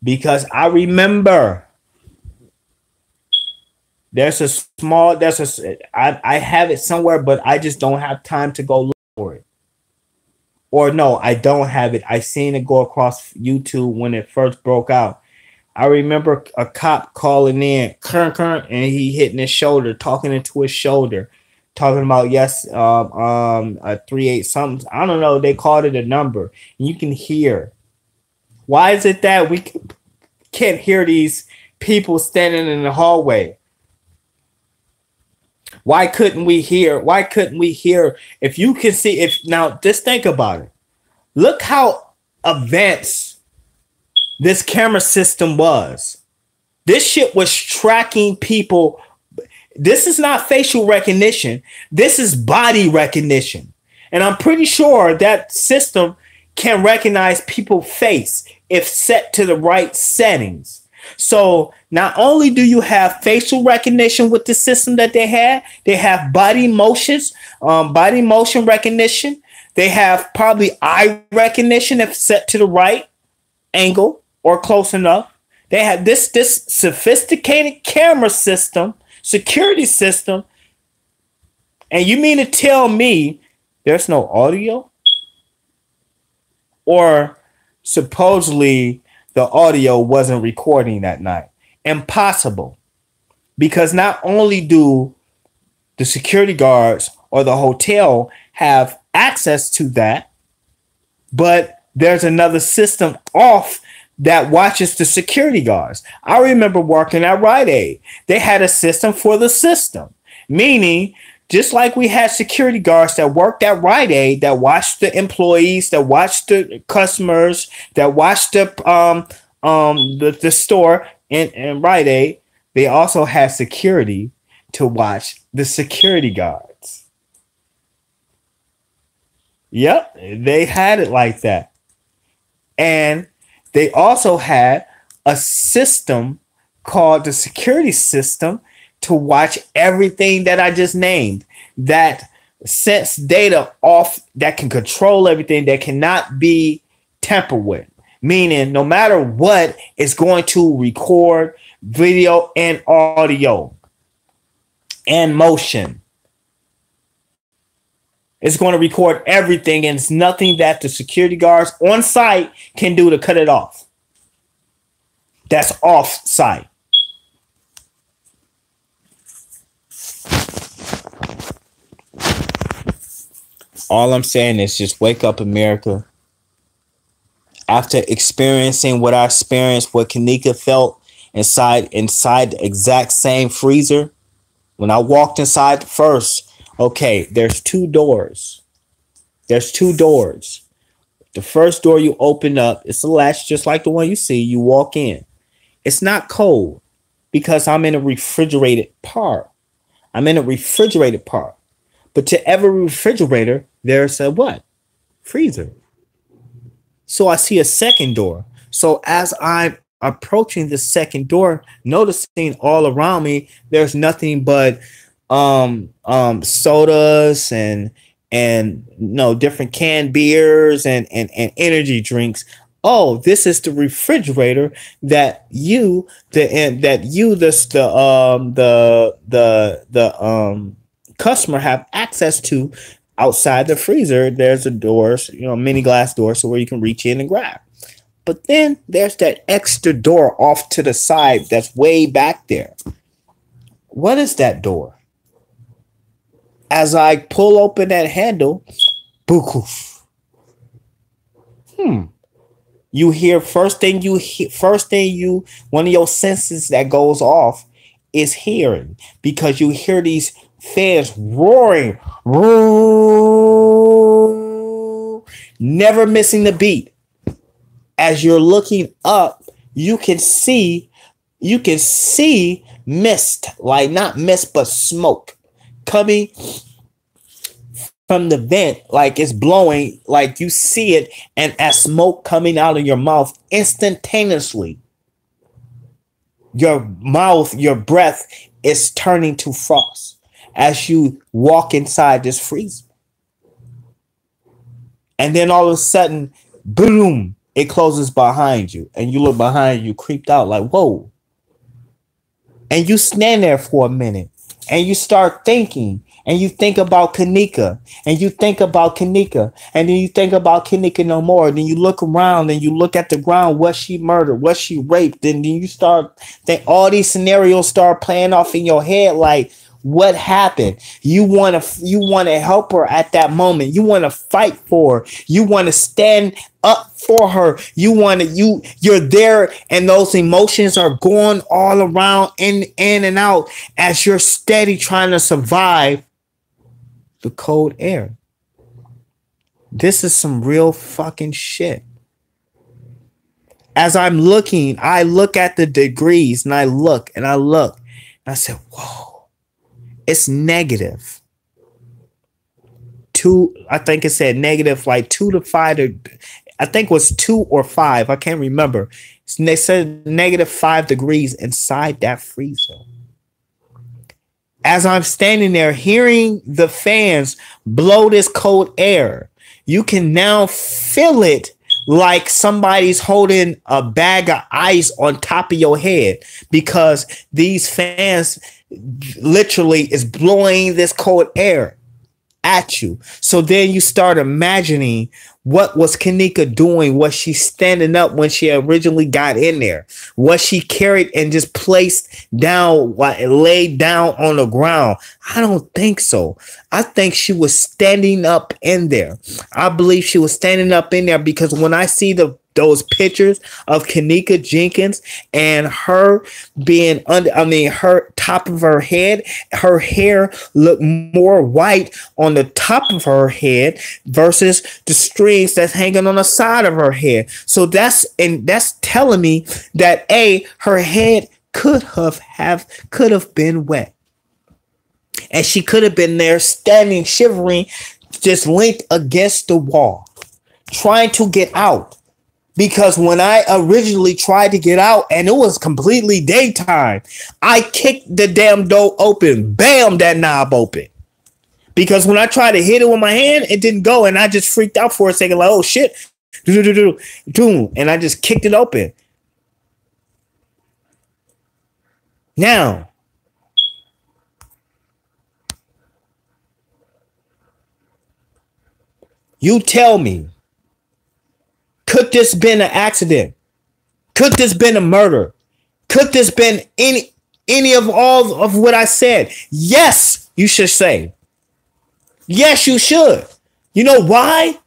Because I remember I have it somewhere, but I just don't have time to go look for it. Or no, I don't have it. I seen it go across YouTube when it first broke out. I remember a cop calling in, and he hitting his shoulder, talking into his shoulder, talking about a 38 something. I don't know. They called it a number, and you can hear. Why is it that we can't hear these people standing in the hallway? Why couldn't we hear? If you can see, now just think about it. Look how advanced this camera system was. This shit was tracking people. This is not facial recognition. This is body recognition. And I'm pretty sure that system can recognize people's face if set to the right settings. So not only do you have facial recognition with the system that they have body motion recognition. They have probably eye recognition if set to the right angle or close enough. They have this sophisticated camera system, security system And you mean to tell me there's no audio? Or supposedly the audio wasn't recording that night? Impossible. Because not only do the security guards or the hotel have access to that, but there's another system off that watches the security guards. I remember working at Rite Aid. They had a system for the system, meaning just like we had security guards that worked at Rite Aid, that watched the employees, that watched the customers, that watched the store in Rite Aid, they also had security to watch the security guards. Yep, they had it like that. And they also had a system called the security system to watch everything that I just named, that sets data off, that can control everything, that cannot be tampered with. Meaning, no matter what, it's going to record video and audio and motion. It's going to record everything, and it's nothing that the security guards on site can do to cut it off. That's off site. All I'm saying is just wake up, America. After experiencing what I experienced, what Kenneka felt inside the exact same freezer, when I walked inside first, okay, there's two doors. There's two doors. The first door you open up, it's a latch just like the one you see. You walk in. It's not cold because I'm in a refrigerated part. I'm in a refrigerated part. But to every refrigerator, there's a what? Freezer. So I see a second door. So as I'm approaching the second door, noticing all around me, there's nothing but sodas and different canned beers and energy drinks. Oh, this is the refrigerator that the customer have access to. Outside the freezer, there's a doors, mini glass door, so where you can reach in and grab. But then there's that extra door off to the side that's way back there. What is that door? As I pull open that handle, bookoof. You hear one of your senses that goes off is hearing, because you hear these fans roaring, never missing the beat. As you're looking up, you can see mist, like not mist, but smoke coming from the vent, like it's blowing, like you see it, and as smoke coming out of your mouth instantaneously, your breath is turning to frost as you walk inside this freezer. And then all of a sudden, boom, it closes behind you. And you look behind you, creeped out like, whoa. And you stand there for a minute and you start thinking. And you think about Kenneka, and you think about Kenneka, and then you think about Kenneka no more. Then you look around and you look at the ground. Was she murdered? Was she raped? And then you start all these scenarios start playing off in your head. Like, what happened? You want to help her at that moment. You want to fight for her. You want to stand up for her. You're there, and those emotions are going all around in and out as you're steady trying to survive the cold air. This is some real fucking shit. As I'm looking, I look at the degrees, and I look. And I said, whoa, it's negative. I think it said negative like 2 to 5. I think it was 2 or 5. I can't remember. They said negative 5 degrees inside that freezer. As I'm standing there hearing the fans blow this cold air, you can now feel it like somebody's holding a bag of ice on top of your head, because these fans literally is blowing this cold air. at you. So then you start imagining, what was Kenneka doing? Was she standing up when she originally got in there? Was she carried and just placed down, laid down on the ground? I don't think so. I think she was standing up in there. I believe she was standing up in there, because when I see those pictures of Kenneka Jenkins and her being under, her top of her head, her hair looked more white on the top of her head versus the strings that's hanging on the side of her head. So that's telling me that her head could have been wet, and she could have been there standing shivering, just linked against the wall, trying to get out. Because when I originally tried to get out and it was completely daytime, I kicked the damn door open. Bam, that knob open. Because when I tried to hit it with my hand, it didn't go. And I just freaked out for a second, like, oh shit. And I just kicked it open. Now, you tell me, could this been an accident? Could this been a murder? Could this been any of all of what I said? Yes, you should say. Yes, you should. You know why?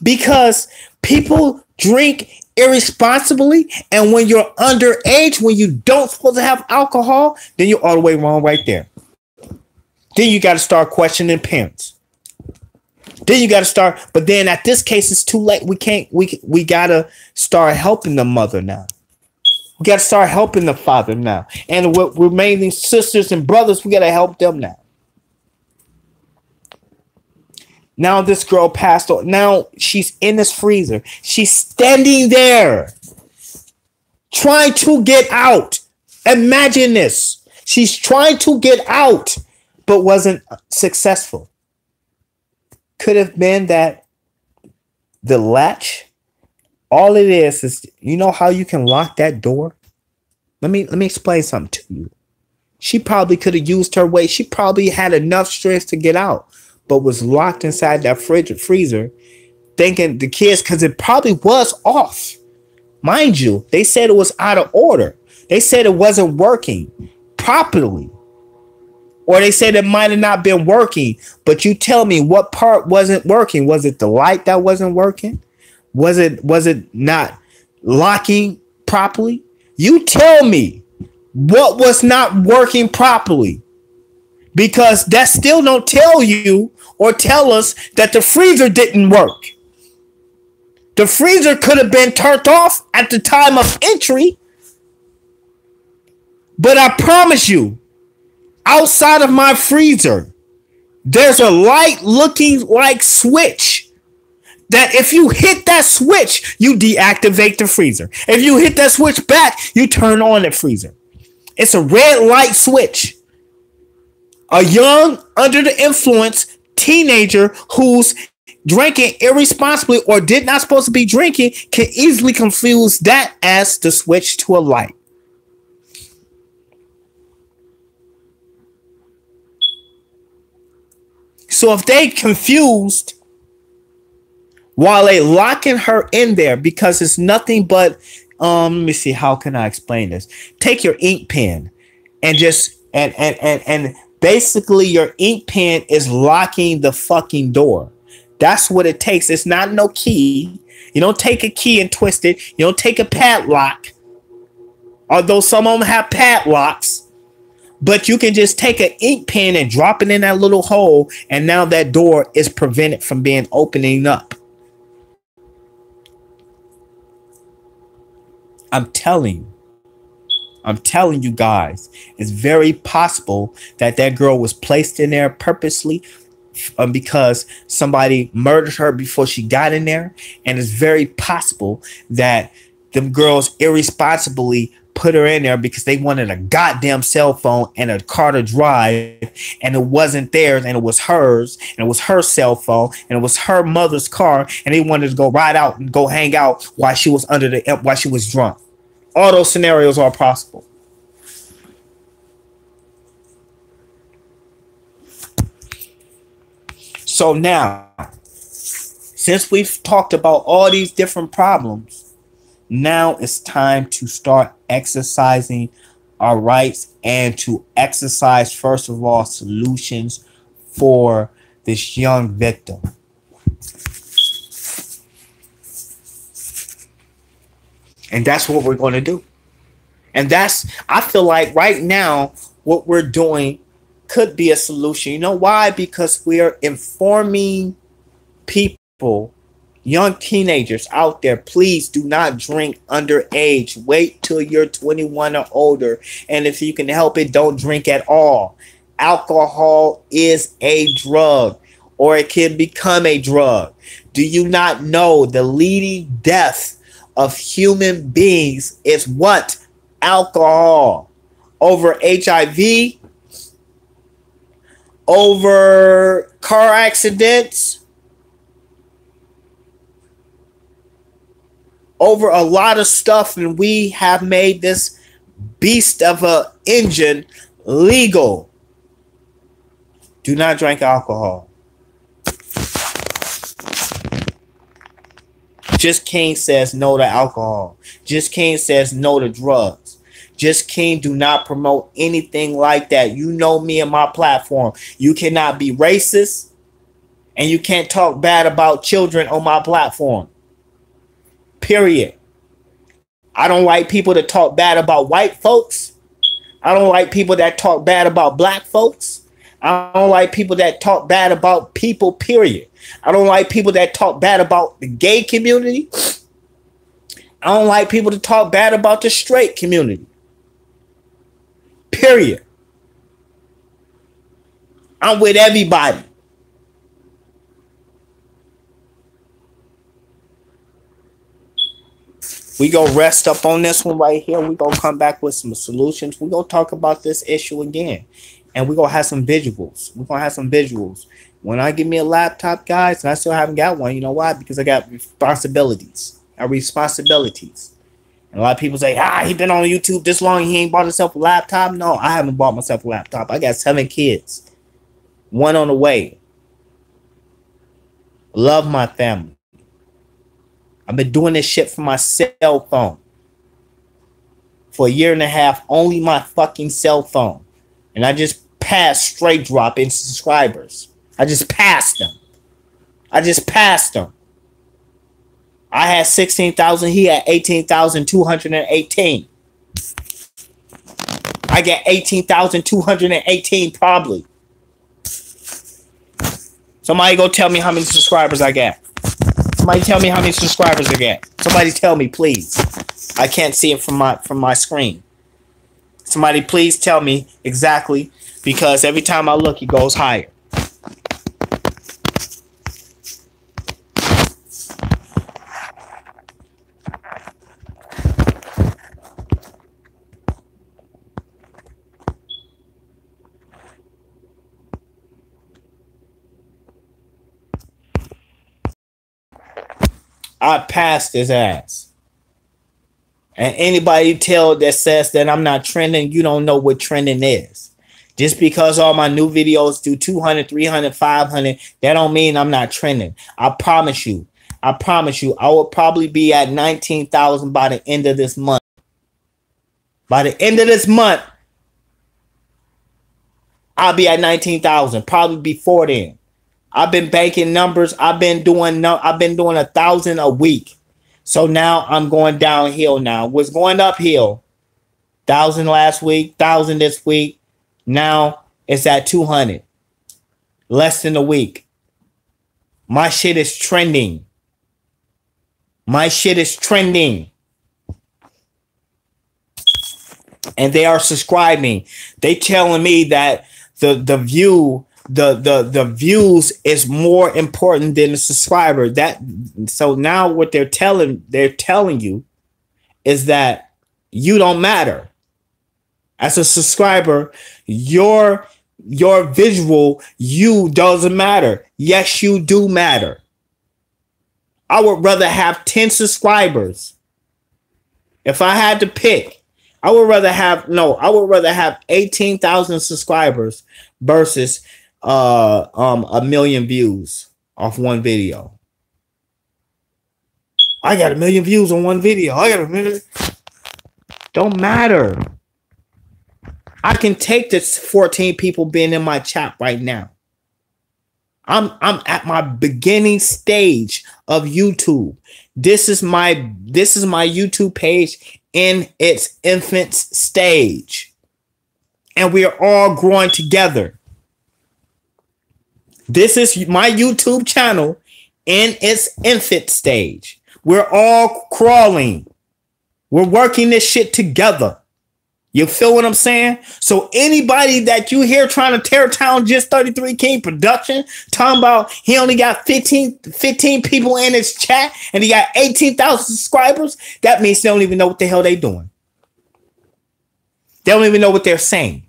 Because people drink irresponsibly, and when you're underage, when you don't supposed to have alcohol, then you're all the way wrong right there. Then you got to start questioning parents. Then you got to start, but then at this case, it's too late. We got to start helping the mother now. We got to start helping the father now. And the remaining sisters and brothers, we got to help them now. Now this girl passed on. Now she's in this freezer. She's standing there trying to get out. Imagine this. She's trying to get out, but wasn't successful. Could have been that the latch, all it is, you know how you can lock that door? Let me explain something to you. She probably could have used her weight. She probably had enough strength to get out, but was locked inside that freezer, thinking the kids, because it probably was off. Mind you, they said it was out of order. They said it wasn't working properly. Or they said it might have not been working, but you tell me what part wasn't working. Was it the light that wasn't working? Was it not locking properly? You tell me what was not working properly, because that still don't tell you or tell us that the freezer didn't work. The freezer could have been turned off at the time of entry, but I promise you, outside of my freezer, there's a light looking like switch that if you hit that switch, you deactivate the freezer. If you hit that switch back, you turn on the freezer. It's a red light switch. A young, under the influence teenager who's drinking irresponsibly or did not supposed to be drinking can easily confuse that as the switch to a light. So if they confused while they locking her in there, because it's nothing but, let me see, how can I explain this? Take your ink pen and just, and basically your ink pen is locking the fucking door. That's what it takes. It's not no key. You don't take a key and twist it. You don't take a padlock, although some of them have padlocks. But you can just take an ink pen and drop it in that little hole, and now that door is prevented from being opening up. I'm telling you guys, it's very possible that that girl was placed in there purposely because somebody murdered her before she got in there. And it's very possible that them girls irresponsibly put her in there because they wanted a goddamn cell phone and a car to drive, and it wasn't theirs, and it was hers, and it was her cell phone, and it was her mother's car, and they wanted to go ride out and go hang out while she was while she was drunk. All those scenarios are possible. So now, since we've talked about all these different problems, now it's time to start exercising our rights and to exercise, first of all, solutions for this young victim. And that's what we're going to do. And that's, I feel like right now, what we're doing could be a solution. You know why? Because we are informing people, young teenagers out there, please do not drink underage. Wait till you're 21 or older. And if you can help it, don't drink at all. Alcohol is a drug, or it can become a drug. Do you not know the leading death of human beings is what? Alcohol. Over HIV, over car accidents, over a lot of stuff, and we have made this beast of a engine legal. Do not drink alcohol. Just King says no to alcohol. Just King says no to drugs. Just King do not promote anything like that. You know me and my platform. You cannot be racist, and you can't talk bad about children on my platform. Period. I don't like people that talk bad about white folks. I don't like people that talk bad about black folks. I don't like people that talk bad about people, period. I don't like people that talk bad about the gay community. I don't like people to talk bad about the straight community. Period. I'm with everybody. We gonna rest up on this one right here. We gonna come back with some solutions. We gonna talk about this issue again. And we're going to have some visuals. We're going to have some visuals. When I get me a laptop, guys, and I still haven't got one, you know why? Because I got responsibilities. And a lot of people say, he been on YouTube this long, he ain't bought himself a laptop. No, I haven't bought myself a laptop. I got 7 kids. 1 on the way. Love my family. I've been doing this shit from my cell phone. For a year and a half, only my fucking cell phone. And I just passed straight drop in subscribers. I just passed them. I had 16,000. He had 18,218. I got 18,218 probably. Somebody go tell me how many subscribers I got. Somebody tell me how many subscribers I got. Somebody tell me, please. I can't see it from my screen. Somebody please tell me exactly, because every time I look, it goes higher. I passed his ass. And anybody that says that I'm not trending, you don't know what trending is. Just because all my new videos do 200, 300, 500, that don't mean I'm not trending. I promise you, I will probably be at 19,000 by the end of this month. By the end of this month, I'll be at 19,000, probably before then. I've been banking numbers. I've been doing 1,000 a week. So now I'm going downhill now. Was going uphill. 1,000 last week, 1,000 this week. Now it's at 200. Less than a week. My shit is trending. My shit is trending. And they are subscribing. They telling me that the views is more important than the subscriber. So now what they're telling you is that you don't matter. As a subscriber, your visual, you doesn't matter. Yes, you do matter. I would rather have 10 subscribers. If I had to pick, I would rather have 18,000 subscribers versus a million views off one video. I got a million views on one video. I got a million. Don't matter. I can take this 14 people being in my chat right now. I'm at my beginning stage of YouTube. This is my YouTube page in its infant stage. And we are all growing together. This is my YouTube channel in its infant stage. We're all crawling. We're working this shit together. You feel what I'm saying? So anybody that you hear trying to tear down Just 33 King production, talking about he only got 15 people in his chat and he got 18,000 subscribers, that means they don't even know what the hell they doing. They don't even know what they're saying.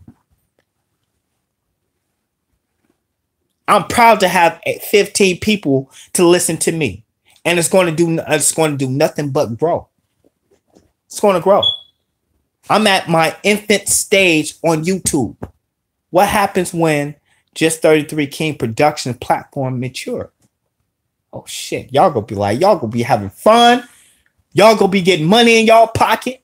I'm proud to have 15 people to listen to me, and it's going to do nothing but grow. It's going to grow. I'm at my infant stage on YouTube. What happens when Just 33 King production platform mature? Oh shit, y'all gonna be like, y'all gonna be having fun. Y'all gonna be getting money in y'all pocket.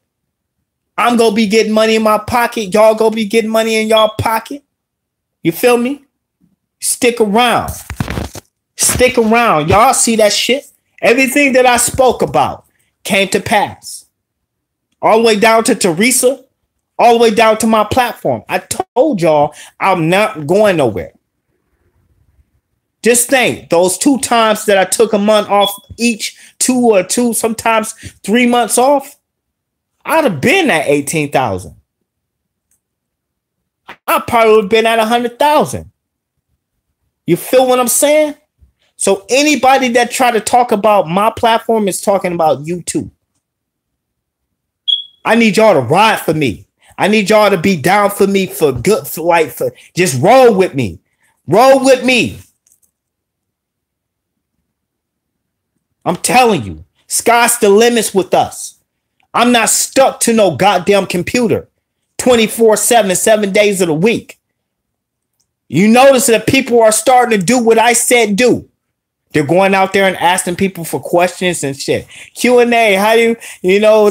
I'm gonna be getting money in my pocket. Y'all gonna be getting money in y'all pocket. You feel me? Stick around. Stick around. Y'all see that shit? Everything that I spoke about came to pass. All the way down to Teresa, all the way down to my platform. I told y'all I'm not going nowhere. Just think, those 2 times that I took a month off each, 2 or sometimes 3 months off, I'd have been at 18,000. I probably would have been at 100,000. You feel what I'm saying? So anybody that try to talk about my platform is talking about you too. I need y'all to ride for me. I need y'all to be down for me for good, for just roll with me. Roll with me. I'm telling you, sky's the limits with us. I'm not stuck to no goddamn computer 24/7, 7 days of the week. You notice that people are starting to do what I said do. They're going out there and asking people for questions and shit. Q&A, how do you know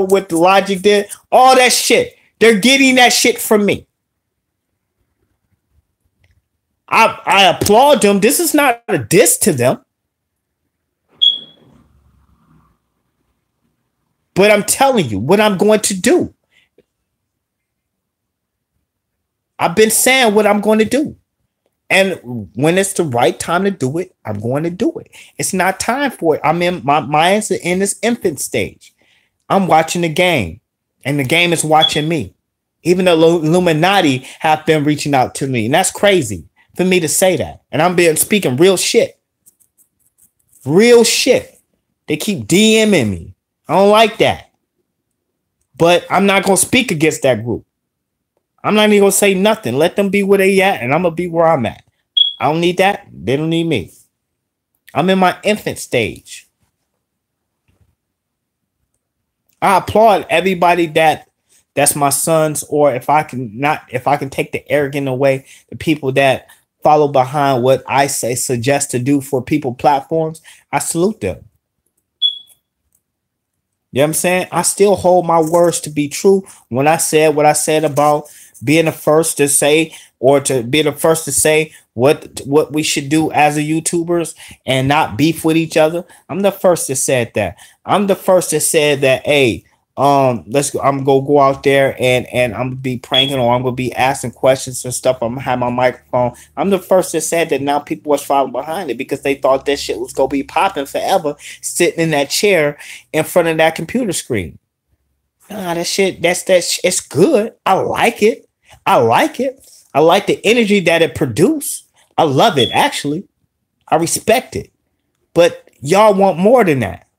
what the Logic did? All that shit. They're getting that shit from me. I applaud them. This is not a diss to them. But I'm telling you what I'm going to do. I've been saying what I'm going to do. And when it's the right time to do it, I'm going to do it. It's not time for it. I'm in my mind's in this infant stage. I'm watching the game, and the game is watching me. Even the Illuminati have been reaching out to me, and that's crazy for me to say that. And I'm speaking real shit. Real shit. They keep DMing me. I don't like that. But I'm not going to speak against that group. I'm not even going to say nothing. Let them be where they at, and I'm going to be where I'm at. I don't need that. They don't need me. I'm in my infant stage. I applaud everybody that's my sons, or if I can take the arrogant away, the people that follow behind what I suggest to do for people platforms, I salute them. You know what I'm saying? I still hold my words to be true when I said what I said about being the first to say, or to be the first to say what we should do as a YouTubers and not beef with each other. I'm the first that said that. I'm the first that said that, hey, let's go. I'm gonna go out there and I'm gonna be pranking, or I'm gonna be asking questions and stuff. I'm gonna have my microphone. I'm the first that said that. Now people was following behind it because they thought that shit was gonna be popping forever, sitting in that chair in front of that computer screen. Nah, that shit, it's good. I like it. I like it. I like the energy that it produced. I love it, actually. I respect it. But y'all want more than that.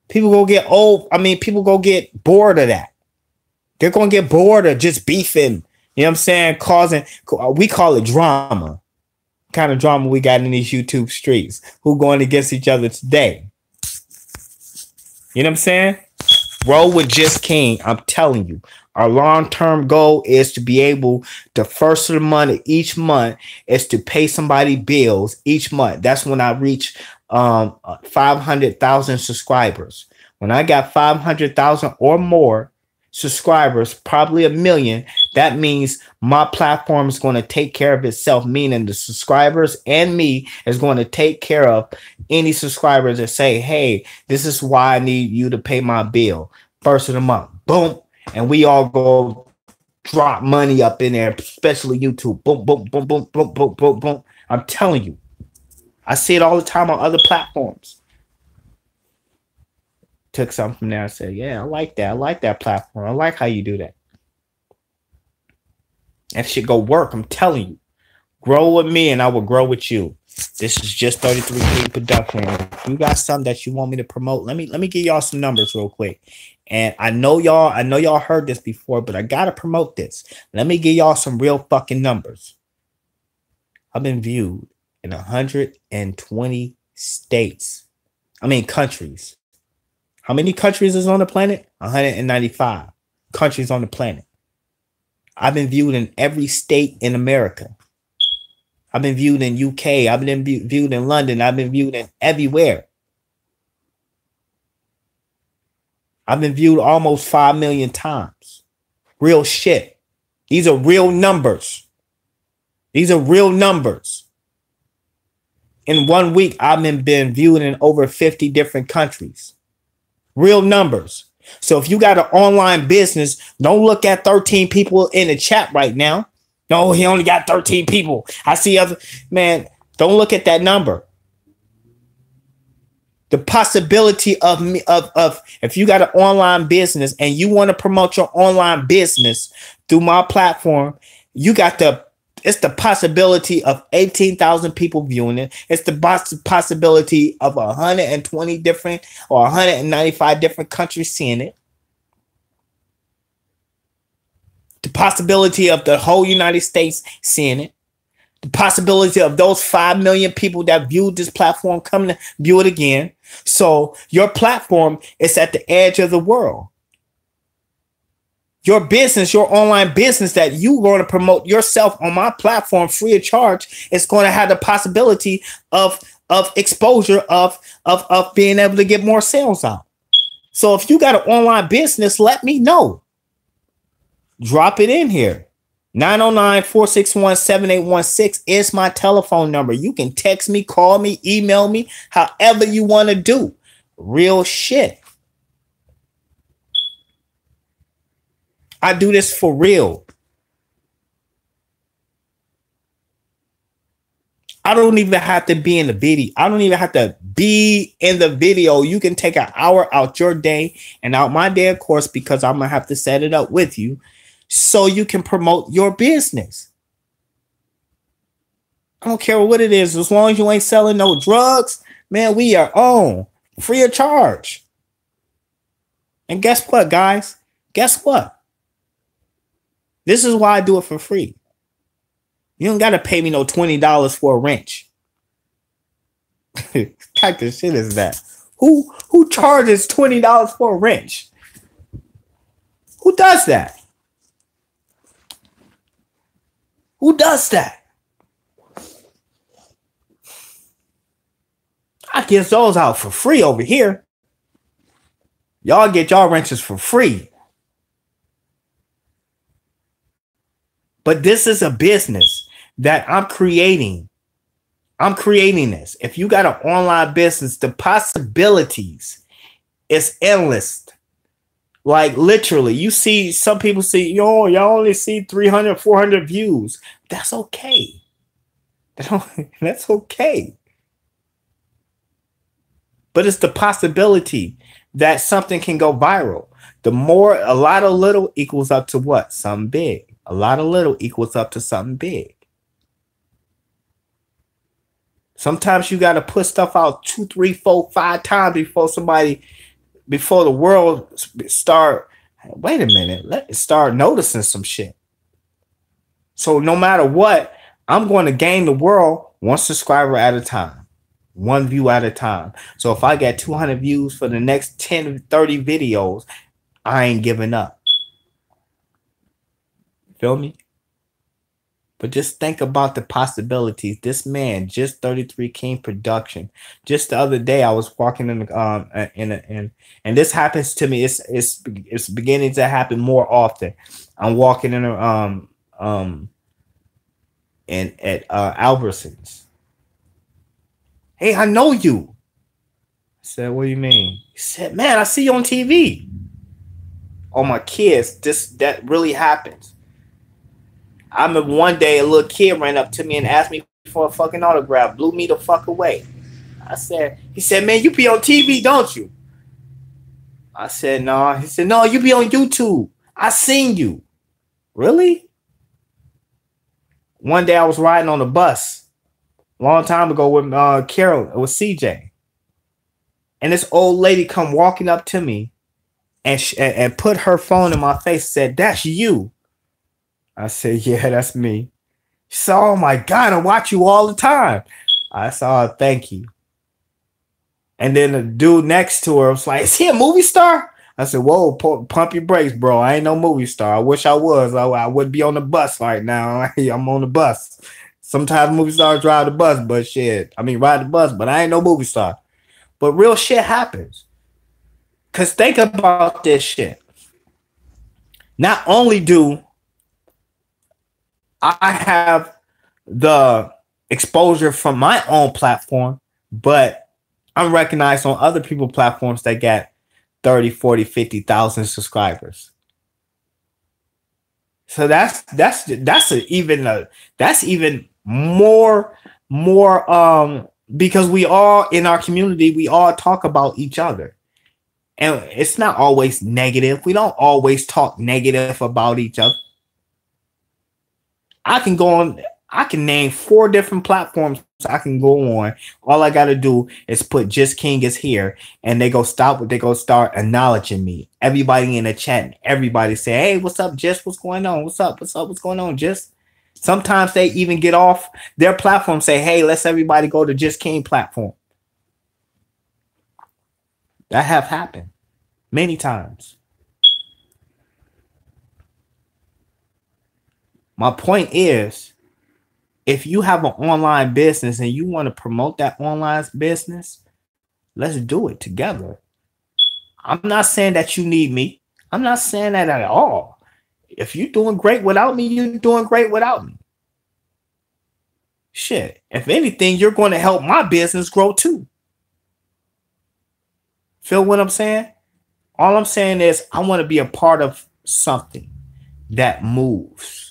People go get old. I mean, people go get bored of that. They're going to get bored of just beefing. You know what I'm saying? We call it drama. What kind of drama we got in these YouTube streets. Who going against each other today? You know what I'm saying? Roll with Just King. I'm telling you. Our long-term goal is to be able to first of the month each month is to pay somebody bills each month. That's when I reach 500,000 subscribers. When I got 500,000 or more subscribers, probably a million, that means my platform is going to take care of itself, meaning the subscribers and me is going to take care of any subscribers that say, hey, this is why I need you to pay my bill first of the month. Boom. And we all go drop money up in there, especially YouTube. Boom, boom, boom, boom, boom, boom, boom, boom. I'm telling you, I see it all the time on other platforms. Took something from there and said, yeah, I like that. I like that platform. I like how you do that. That shit go work. I'm telling you. Grow with me and I will grow with you. This is just 33K production. If you got something that you want me to promote, let me give y'all some numbers real quick. And I know y'all heard this before, but I gotta promote this. Let me give y'all some real fucking numbers. I've been viewed in 120 states. I mean countries. How many countries is on the planet? 195 countries on the planet. I've been viewed in every state in America. I've been viewed in UK. I've been viewed in London. I've been viewed in everywhere. I've been viewed almost 5 million times. Real shit. These are real numbers. These are real numbers. In 1 week, I've been viewed in over 50 different countries. Real numbers. So if you got an online business, don't look at 13 people in the chat right now. No, he only got 13 people. I see other, man, don't look at that number. The possibility of me of if you got an online business and you want to promote your online business through my platform, you got it's the possibility of 18,000 people viewing it. It's the possibility of 120 different or 195 different countries seeing it. The possibility of the whole United States seeing it. The possibility of those 5 million people that viewed this platform coming to view it again. So your platform is at the edge of the world. Your business, your online business that you're going to promote yourself on my platform free of charge is going to have the possibility of exposure of being able to get more sales out. So if you got an online business, let me know. Drop it in here. 909-461-7816 is my telephone number. You can text me, call me, email me, however you want to do. Real shit. I do this for real. I don't even have to be in the video. I don't even have to be in the video. You can take an hour out your day and out my day, of course, because I'm going to have to set it up with you so you can promote your business. I don't care what it is. As long as you ain't selling no drugs, man, we are on free of charge. And guess what, guys? Guess what? This is why I do it for free. You don't got to pay me no $20 for a wrench. What type of shit is that? Who charges $20 for a wrench? Who does that? Who does that? I get those out for free over here. Y'all get y'all wrenches for free. But this is a business that I'm creating. I'm creating this. If you got an online business, the possibilities is endless. Like literally, you see some people see, y'all only see 300, 400 views. That's okay. That's okay. But it's the possibility that something can go viral. The more, a lot of little equals up to what? Something big. A lot of little equals up to something big. Sometimes you got to put stuff out 2, 3, 4, 5 times before the world start. Wait a minute. Let's start noticing some shit. So no matter what, I'm going to gain the world one subscriber at a time, one view at a time. So if I get 200 views for the next 10, 30 videos, I ain't giving up. Feel me? But just think about the possibilities. This man, just 33 King production. Just the other day, I was walking and this happens to me. It's beginning to happen more often. I'm walking in at Albertsons. Hey, I know you. I said, what do you mean? He said, man, I see you on TV. Oh, my kids, that really happens. I remember one day a little kid ran up to me and asked me for a fucking autograph, blew me the fuck away. He said, man, you be on TV, don't you? I said, no. He said, no, you be on YouTube. I seen you. Really? One day I was riding on a bus a long time ago with Carol, with CJ. And this old lady come walking up to me and put her phone in my face and said, that's you. I said, yeah, that's me. She said, oh my God, I watch you all the time. I said, oh, thank you. And then the dude next to her was like, is he a movie star? I said, whoa, pump your brakes, bro. I ain't no movie star. I wish I was. I would be on the bus right now. I'm on the bus. Sometimes movie stars drive the bus, but shit. I mean, ride the bus, but I ain't no movie star. But real shit happens. Because think about this shit. Not only do I have the exposure from my own platform, but I'm recognized on other people's platforms that got 30, 40, 50,000 subscribers. So that's even more because we all in our community, we all talk about each other. And it's not always negative. We don't always talk negative about each other. I can name 4 different platforms I can go on. All I got to do is put Just King is here, and they go start acknowledging me. Everybody in the chat, everybody say, hey, what's up, Just? What's going on? What's up? What's up? What's going on, Just? Sometimes they even get off their platform, say, hey, let's everybody go to Just King platform. That have happened many times. My point is, if you have an online business and you want to promote that online business, let's do it together. I'm not saying that you need me. I'm not saying that at all. If you're doing great without me, you're doing great without me. Shit. If anything, you're going to help my business grow too. Feel what I'm saying? All I'm saying is I want to be a part of something that moves.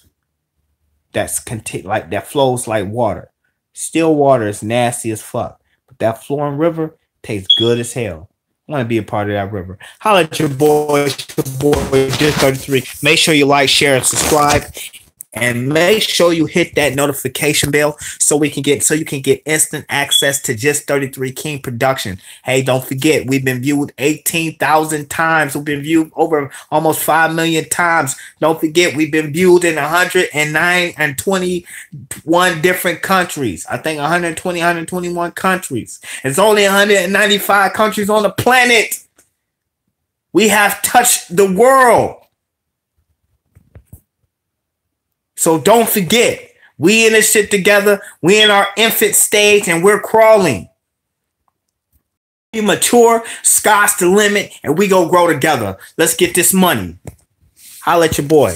That flows like water. Still water is nasty as fuck, but that flowing river tastes good as hell. I want to be a part of that river. Holla at your boy, Just 33. Make sure you like, share, and subscribe. And make sure you hit that notification bell so you can get instant access to Just 33 King production. Hey, don't forget, we've been viewed 18,000 times. We've been viewed over almost 5 million times. Don't forget, we've been viewed in 109 and 21 different countries. I think 121 countries. It's only 195 countries on the planet. We have touched the world. So don't forget, we in this shit together. We in our infant stage and we're crawling. We mature, sky's the limit, and we go grow together. Let's get this money. Holla at your boy.